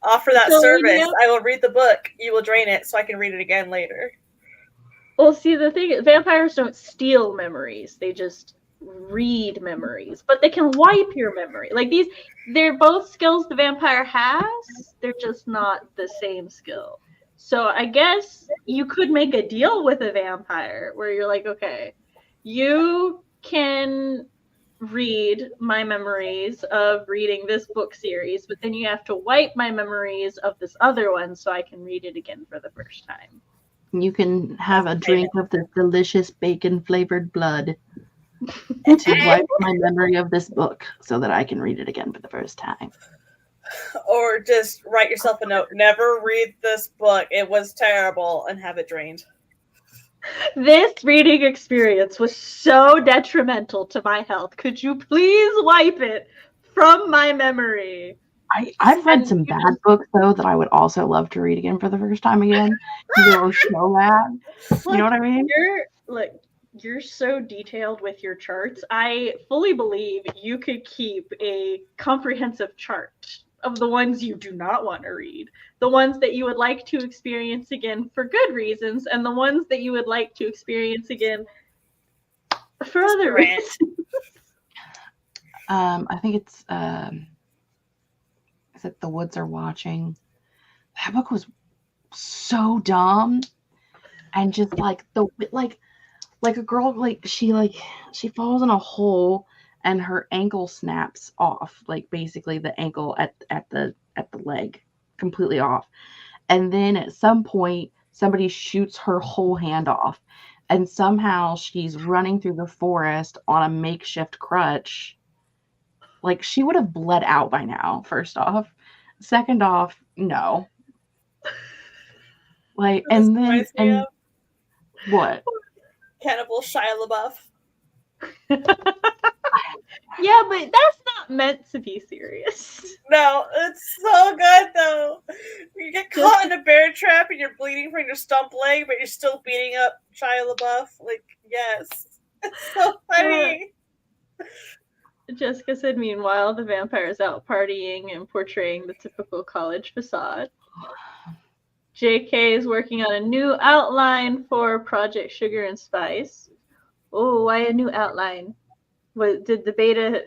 offer that service. I will read the book. You will drain it so I can read it again later. Well, see, the thing is, vampires don't steal memories. They just read memories. But they can wipe your memory. Like, they're both skills the vampire has. They're just not the same skill. So I guess you could make a deal with a vampire where you're like, okay, you can read my memories of reading this book series, but then you have to wipe my memories of this other one so I can read it again for the first time. You can have a drink of this delicious bacon-flavored blood to wipe my memory of this book so that I can read it again for the first time. Or just write yourself a note. Never read this book. It was terrible, and have it drained. This reading experience was so detrimental to my health. Could you please wipe it from my memory? I've read some bad books, though, that I would also love to read again for the first time again. They were so bad. You know what I mean? You're so detailed with your charts. I fully believe you could keep a comprehensive chart of the ones you do not want to read, the ones that you would like to experience again for good reasons, and the ones that you would like to experience again for other reasons. I think it's... Is it The Woods Are Watching? That book was so dumb, and just like a girl she falls in a hole and her ankle snaps off, like basically the ankle at the leg completely off, and then at some point somebody shoots her whole hand off, and somehow she's running through the forest on a makeshift crutch. Like, she would have bled out by now, first off. Second off, no. Like, This and then, reminds me and of what? Cannibal Shia LaBeouf. Yeah, but that's not meant to be serious. No, it's so good though. You get caught in a bear trap and you're bleeding from your stump leg, but you're still beating up Shia LaBeouf. Like, yes, it's so funny. Jessica said, meanwhile, the vampire is out partying and portraying the typical college facade. JK is working on a new outline for Project Sugar and Spice. Oh, why a new outline? Did the beta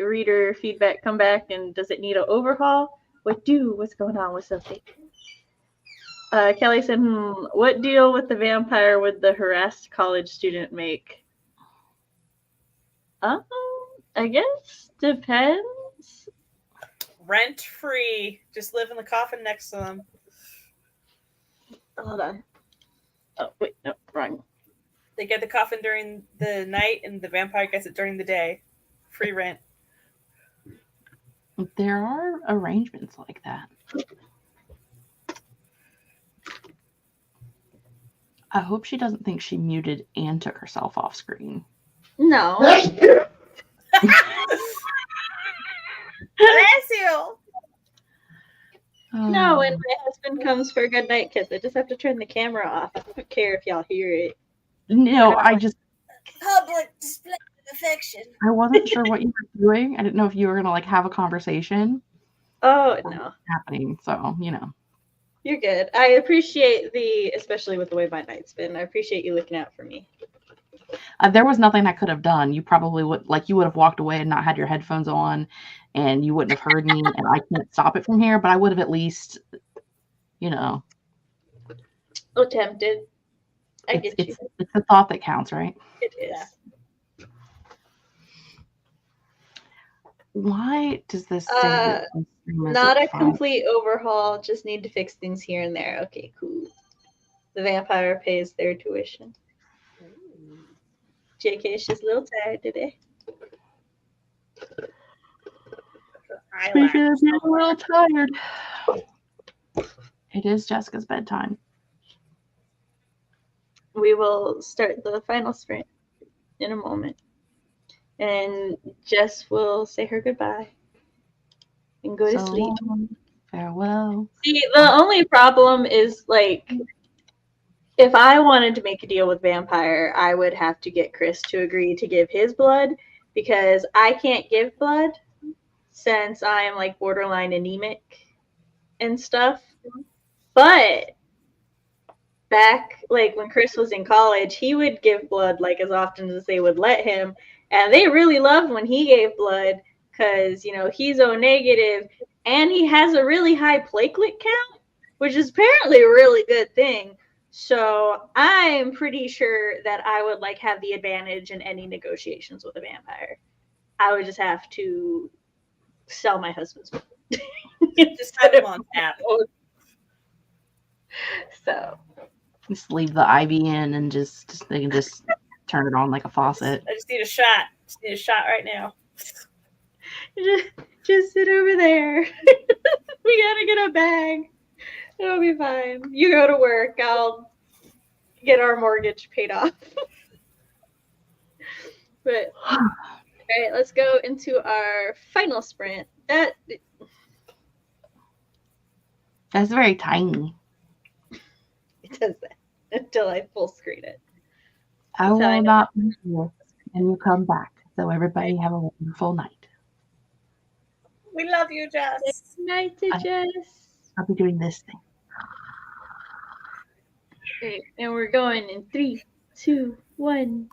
reader feedback come back, and does it need an overhaul? What's going on? What's up? Kelly said, what deal with the vampire would the harassed college student make? I guess depends. Rent free. Just live in the coffin next to them. Hold on. Oh, wait, no, wrong. They get the coffin during the night and the vampire gets it during the day. Free rent. There are arrangements like that. I hope she doesn't think she muted and took herself off screen. No. Bless you. No, when my husband comes for a good night kiss, I just have to turn the camera off. I don't care if y'all hear it. No, I just Public display of affection. I wasn't sure what you were doing. I didn't know if you were gonna like have a conversation. Oh no, happening. So you're good. I appreciate especially with the way my night's been. I appreciate you looking out for me. There was nothing I could have done. You probably would have walked away and not had your headphones on, and you wouldn't have heard me. And I can't stop it from here, but I would have at least, Attempted. I get you. It's the thought that counts, right? It is. Why does this say that this stream is not at a 5? complete overhaul, just need to fix things here and there. Okay, cool. The vampire pays their tuition. JK is just a little tired today. Speaking of being a little tired, it is Jessica's bedtime. We will start the final sprint in a moment. And Jess will say her goodbye and go to sleep. Farewell. See, the only problem is, like, if I wanted to make a deal with Vampire, I would have to get Chris to agree to give his blood, because I can't give blood since I am, like, borderline anemic and stuff. But back, like, when Chris was in college, he would give blood, like, as often as they would let him. And they really loved when he gave blood because, he's O negative and he has a really high platelet count, which is apparently a really good thing. So I'm pretty sure that I would, like, have the advantage in any negotiations with a vampire. I would just have to sell my husband's blood. Just have him on tap. So just leave the IV in and they can just turn it on like a faucet. I just need a shot. Just need a shot right now. Just sit over there. We gotta get a bag. It'll be fine. You go to work. I'll get our mortgage paid off. But all right, let's go into our final sprint. That's very tiny. It does that until I full screen it. I will not be here, and you come back. So everybody have a wonderful night. We love you, Jess. Good night to Jess. I'll be doing this thing. Okay, and we're going in 3, 2, 1.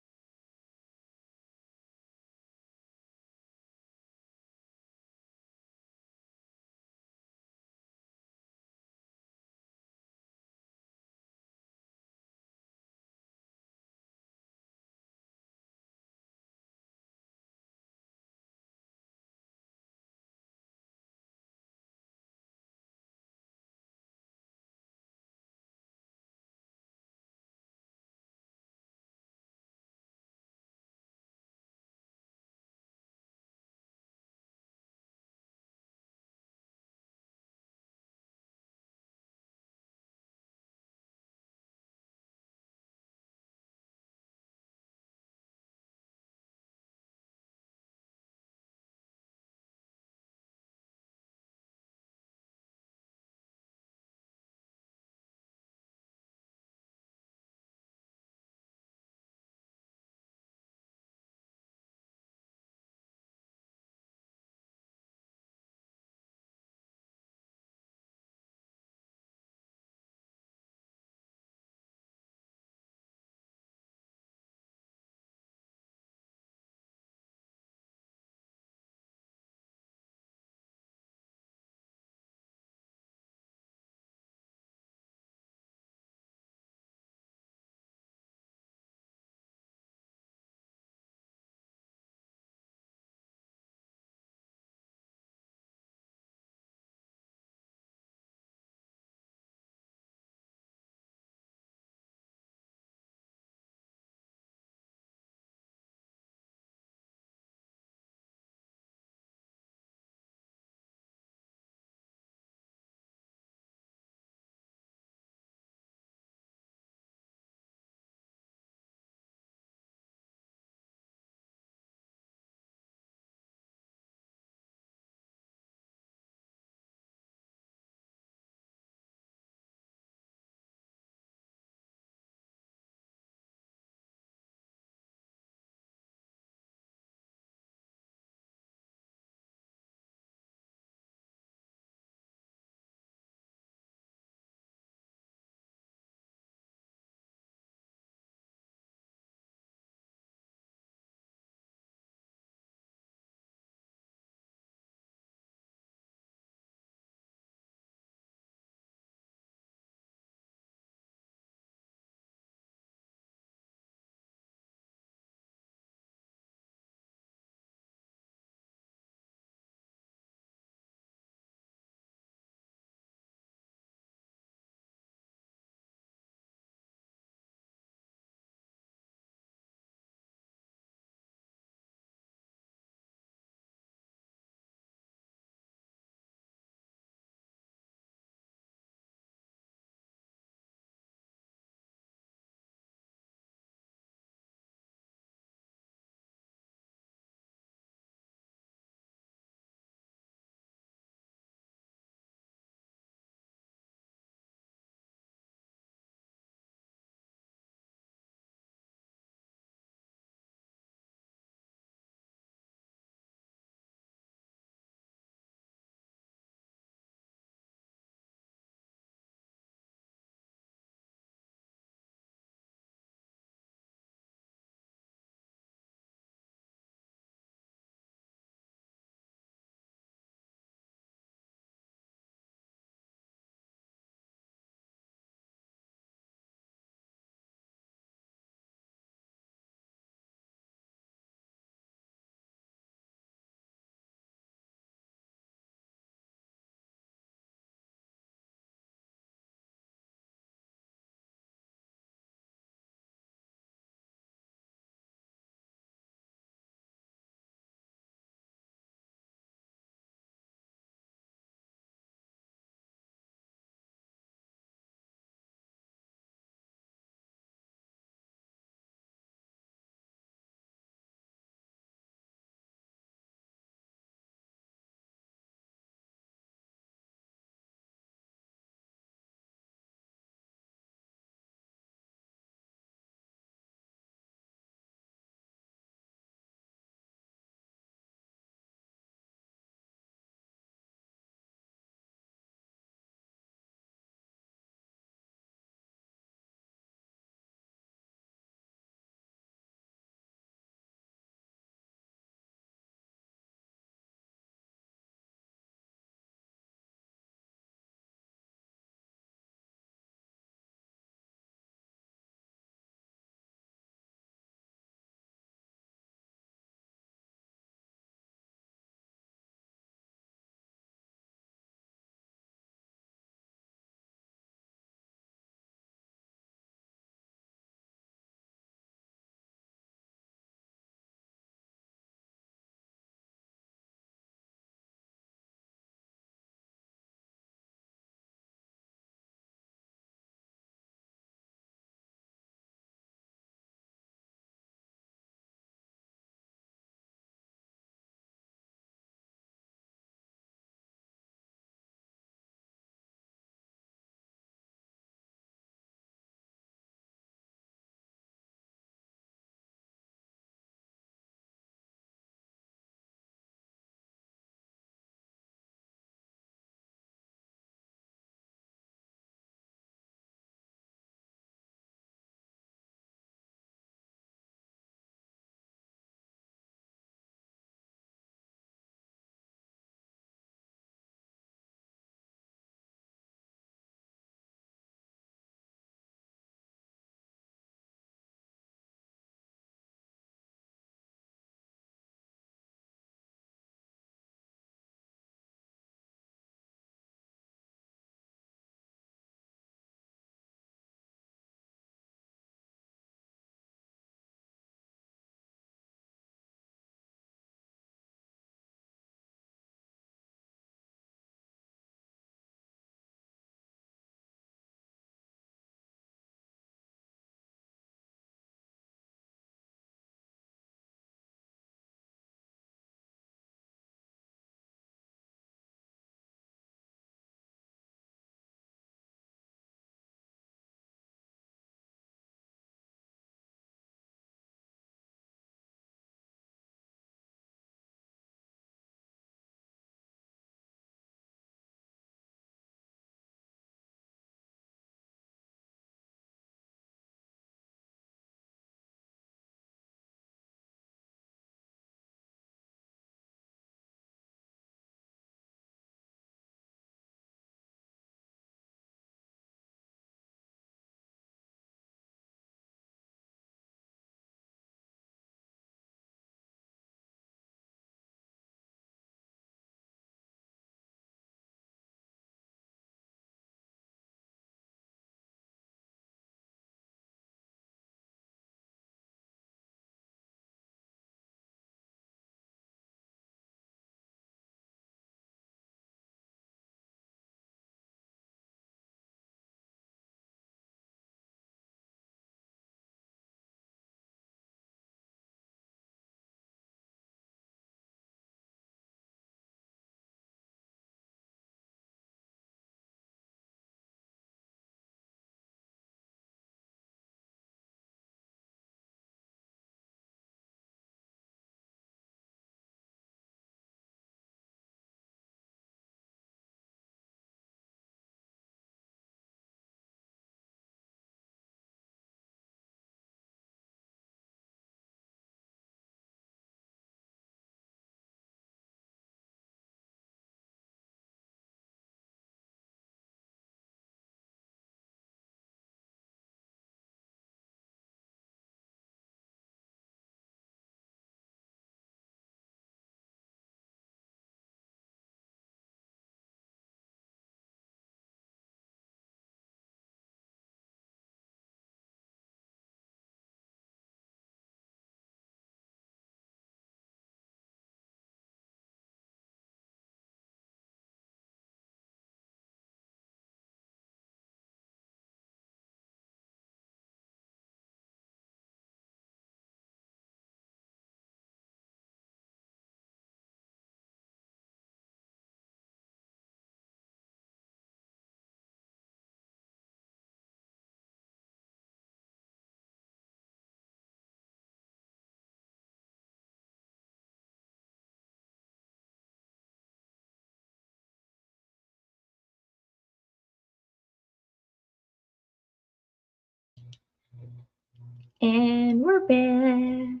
And we're back.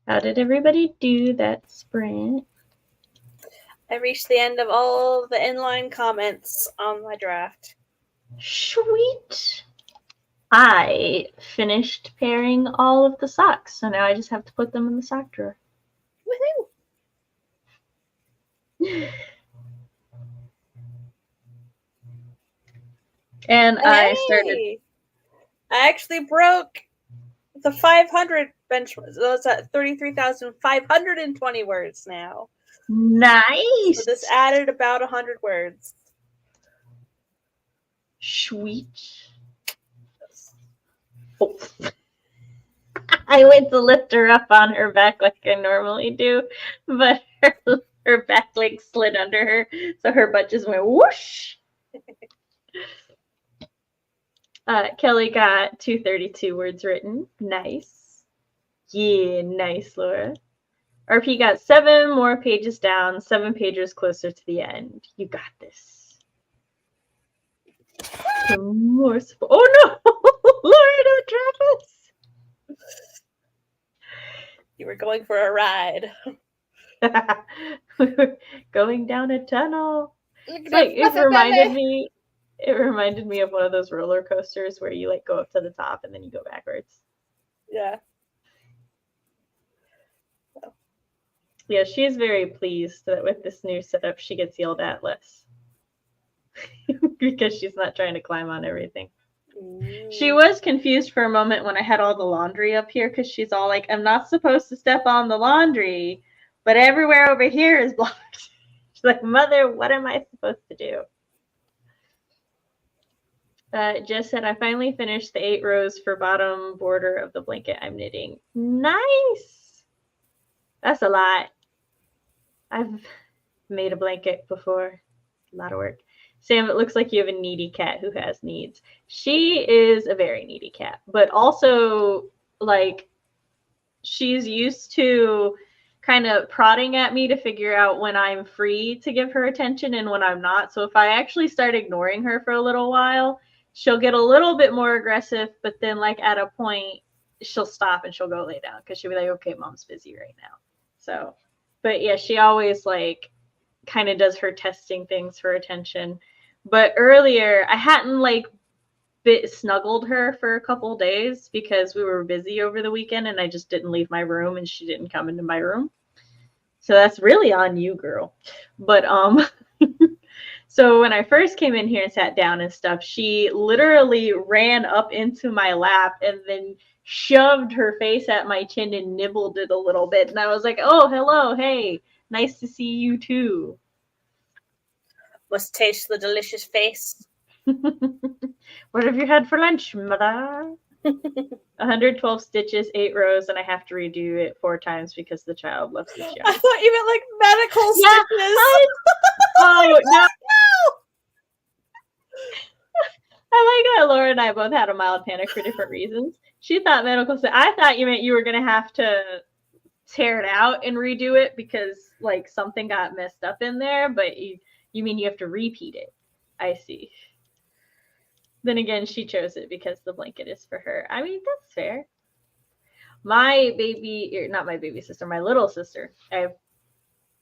How did everybody do that sprint? I reached the end of all the inline comments on my draft. Sweet. I finished pairing all of the socks, so now I just have to put them in the sock drawer. Woohoo! And I actually broke the 500 benchmark. So it's at 33,520 words now. Nice. So this added about 100 words. Sweet. Oh. I went to lift her up on her back like I normally do, but her back leg slid under her, so her butt just went whoosh. Kelly got 232 words written. Nice. Yeah, nice, Laura. RP got 7 more pages down, 7 pages closer to the end. You got this. More support. Oh no! Laura, don't drop us! You were going for a ride. We were going down a tunnel. Like, It reminded me of one of those roller coasters where you like go up to the top and then you go backwards. Yeah. Yeah, she is very pleased that with this new setup she gets yelled at less. Because she's not trying to climb on everything. She was confused for a moment when I had all the laundry up here because she's all like, I'm not supposed to step on the laundry, but everywhere over here is blocked. She's like, Mother, what am I supposed to do? Jess said, I finally finished the 8 rows for bottom border of the blanket I'm knitting. Nice! That's a lot. I've made a blanket before. A lot of work. Sam, it looks like you have a needy cat who has needs. She is a very needy cat, but also, like, she's used to kind of prodding at me to figure out when I'm free to give her attention and when I'm not. So if I actually start ignoring her for a little while, she'll get a little bit more aggressive, but then, like, at a point, she'll stop and she'll go lay down because she'll be like, okay, Mom's busy right now. So, but yeah, she always, like, kind of does her testing things for attention. But earlier, I hadn't, like, snuggled her for a couple days because we were busy over the weekend and I just didn't leave my room and she didn't come into my room. So that's really on you, girl. But so when I first came in here and sat down and stuff, she literally ran up into my lap and then shoved her face at my chin and nibbled it a little bit. And I was like, oh, hello, hey, nice to see you too. Must taste the delicious face. What have you had for lunch, mother? 112 stitches, 8 rows, and I have to redo it 4 times because the child left the job. I thought you meant like medical stitches. Oh, no. I like how Laura and I both had a mild panic for different reasons. She thought medical stitches. I thought you meant you were going to have to tear it out and redo it because, like, something got messed up in there, but you mean you have to repeat it. I see. Then again, she chose it because the blanket is for her. I mean, that's fair. My baby, not my baby sister, my little sister. I have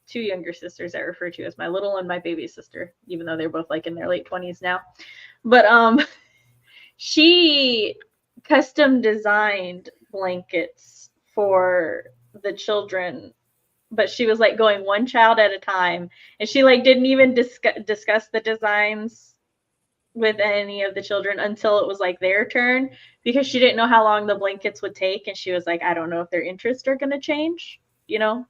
2 younger sisters I refer to as my little and my baby sister, even though they're both like in their late 20s now. But she custom designed blankets for the children, but she was like going one child at a time, and she like didn't even discuss the designs with any of the children until it was like their turn because she didn't know how long the blankets would take, and she was like, I don't know if their interests are going to change, you know.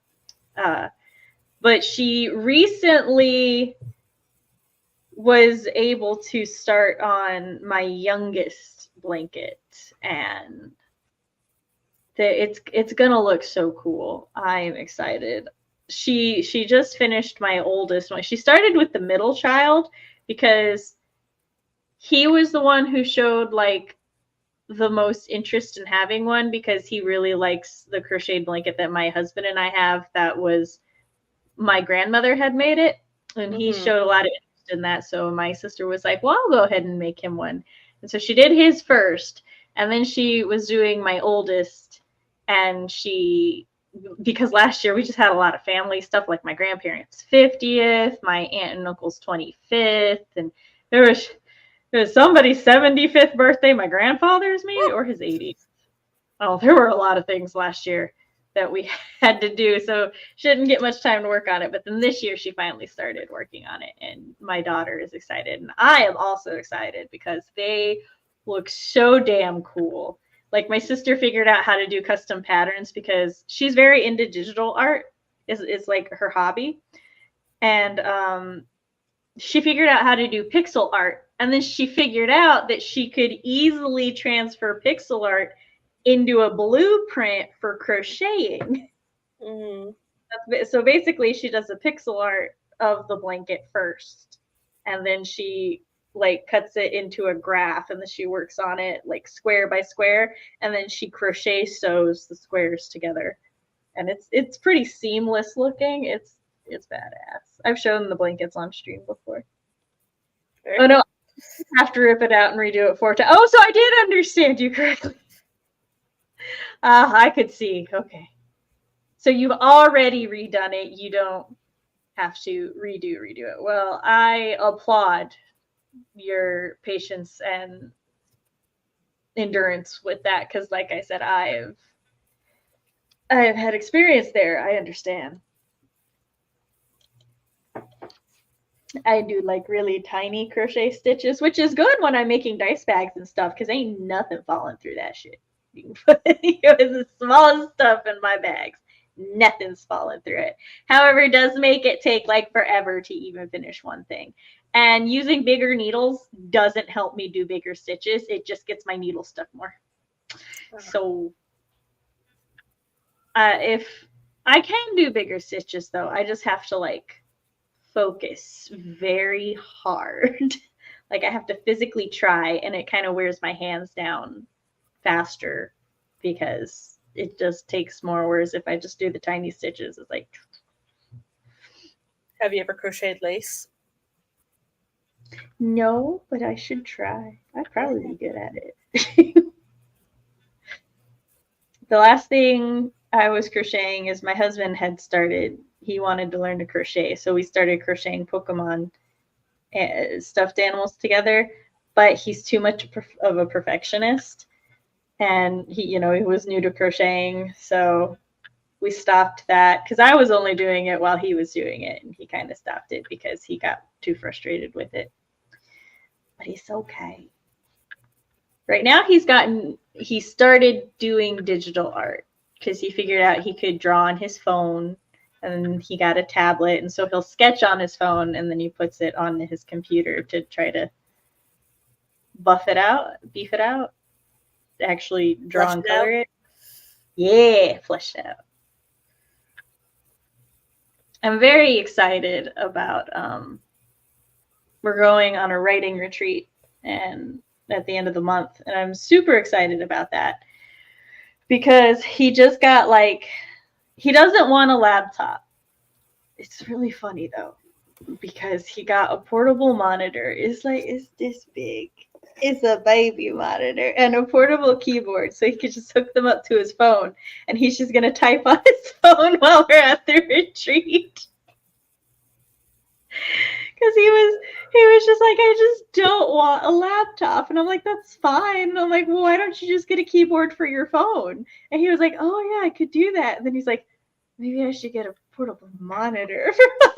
But she recently was able to start on my youngest blanket, and it's gonna look so cool. I'm excited. She just finished my oldest one. She started with the middle child because he was the one who showed like the most interest in having one because he really likes the crocheted blanket that my husband and I have that was my grandmother had made it, and he showed a lot of interest in that. So my sister was like, well, I'll go ahead and make him one. And so she did his first. And then she was doing my oldest, and because last year we just had a lot of family stuff, like my grandparents' 50th, my aunt and uncle's 25th, and there was somebody's 75th birthday, my grandfather's maybe, or his 80th. Oh, there were a lot of things last year that we had to do, so she didn't get much time to work on it. But then this year she finally started working on it, and my daughter is excited, and I am also excited because they look so damn cool. Like, my sister figured out how to do custom patterns because she's very into digital art. It's like her hobby. And she figured out how to do pixel art. And then she figured out that she could easily transfer pixel art into a blueprint for crocheting. So basically, she does a pixel art of the blanket first, and then she like cuts it into a graph, and then she works on it like square by square, and then she crochet sews the squares together, and it's pretty seamless looking. It's badass. I've shown the blankets on stream before. Oh no, I have to rip it out and redo it 4 times. Oh, so I did understand you correctly. I could see. Okay. So you've already redone it. You don't have to redo it. Well, I applaud your patience and endurance with that, because like I said, I've had experience there. I understand. I do like really tiny crochet stitches, which is good when I'm making dice bags and stuff, because ain't nothing falling through that shit. You can put the smallest stuff in my bags. Nothing's falling through it. However, it does make it take like forever to even finish one thing. And using bigger needles doesn't help me do bigger stitches. It just gets my needle stuck more. So if I can do bigger stitches though, I just have to like focus very hard. Like I have to physically try, and it kind of wears my hands down faster because it just takes more. Whereas if I just do the tiny stitches, it's like. Have you ever crocheted lace? No, but I should try. I'd probably be good at it. The last thing I was crocheting is my husband had started. He wanted to learn to crochet, so we started crocheting Pokemon stuffed animals together. But he's too much of a perfectionist, and he was new to crocheting, so we stopped that because I was only doing it while he was doing it, and he kind of stopped it because he got too frustrated with it. But he's okay. Right now he started doing digital art because he figured out he could draw on his phone, and he got a tablet, and so he'll sketch on his phone, and then he puts it on his computer to try to beef it out, actually draw and color it. Yeah, flesh it out. I'm very excited about we're going on a writing retreat and at the end of the month, and I'm super excited about that because he just got he doesn't want a laptop. It's really funny though because he got a portable monitor. It's this big. It's a baby monitor and a portable keyboard, so he could just hook them up to his phone, and he's just gonna type on his phone while we're at the retreat. Because he was just like, I just don't want a laptop. And I'm like, that's fine. And I'm like, well, why don't you just get a keyboard for your phone? And he was like, oh, yeah, I could do that. And then he's like, maybe I should get a portable monitor for my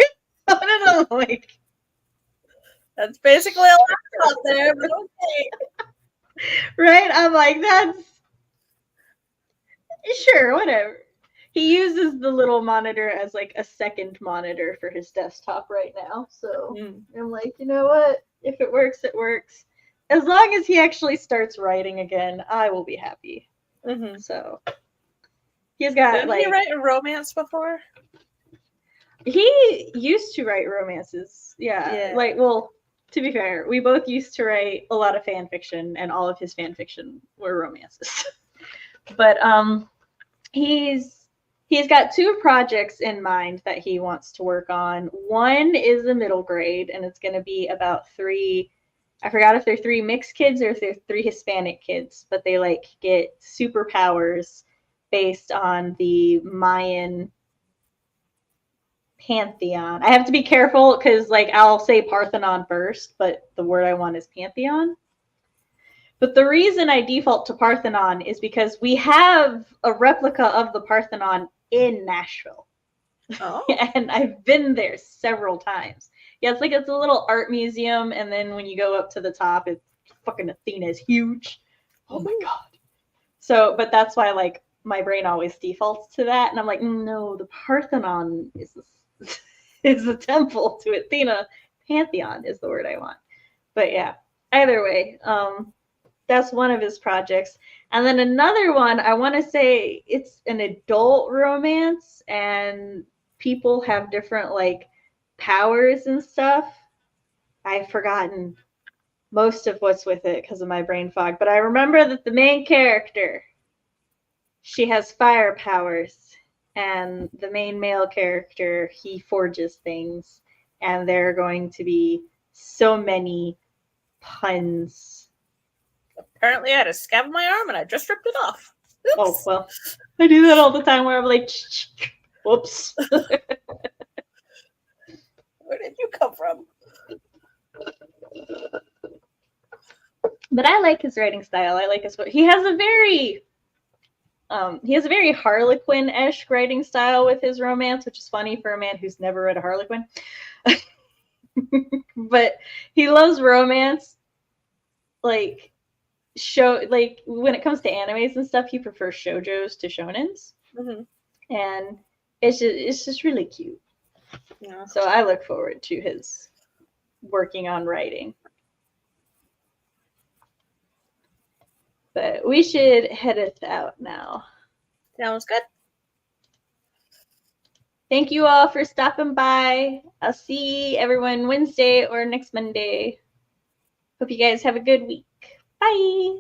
phone. And I'm like, that's basically a laptop there, but okay. Right? I'm like, that's sure, whatever. He uses the little monitor as like a second monitor for his desktop right now. So I'm like, you know what? If it works, it works. As long as he actually starts writing again, I will be happy. Mm-hmm. So he's got Didn't he write a romance before? He used to write romances. Yeah. Well, to be fair, we both used to write a lot of fan fiction, and all of his fan fiction were romances. But he's got 2 projects in mind that he wants to work on. One is a middle grade, and it's going to be about 3 I forgot if they're 3 mixed kids or if they're 3 Hispanic kids, but they like get superpowers based on the Mayan pantheon. I have to be careful because like I'll say Parthenon first, but the word I want is pantheon. But the reason I default to Parthenon is because we have a replica of the Parthenon in Nashville. Oh. And I've been there several times. Yeah, it's a little art museum, and then when you go up to the top, it's fucking Athena is huge. Oh my god. So, but that's why like my brain always defaults to that, and I'm like, no, the Parthenon is a temple to Athena. Pantheon is the word I want. But yeah, either way, that's one of his projects. And then another one, I want to say it's an adult romance, and people have different like powers and stuff. I've forgotten most of what's with it because of my brain fog, but I remember that the main character, she has fire powers, and the main male character, he forges things, and there are going to be so many puns. Apparently, I had a scab on my arm and I just ripped it off. Oops. Oh, well, I do that all the time where I'm like, whoops. Where did you come from? But I like his writing style. I like his book. He has a very Harlequin-esque writing style with his romance, which is funny for a man who's never read a Harlequin. But he loves romance. Like when it comes to animes and stuff, he prefers shoujos to shonens. Mm-hmm. And it's just really cute. Yeah. So I look forward to his working on writing. But we should head it out now. Sounds good. Thank you all for stopping by. I'll see everyone Wednesday or next Monday. Hope you guys have a good week. Bye.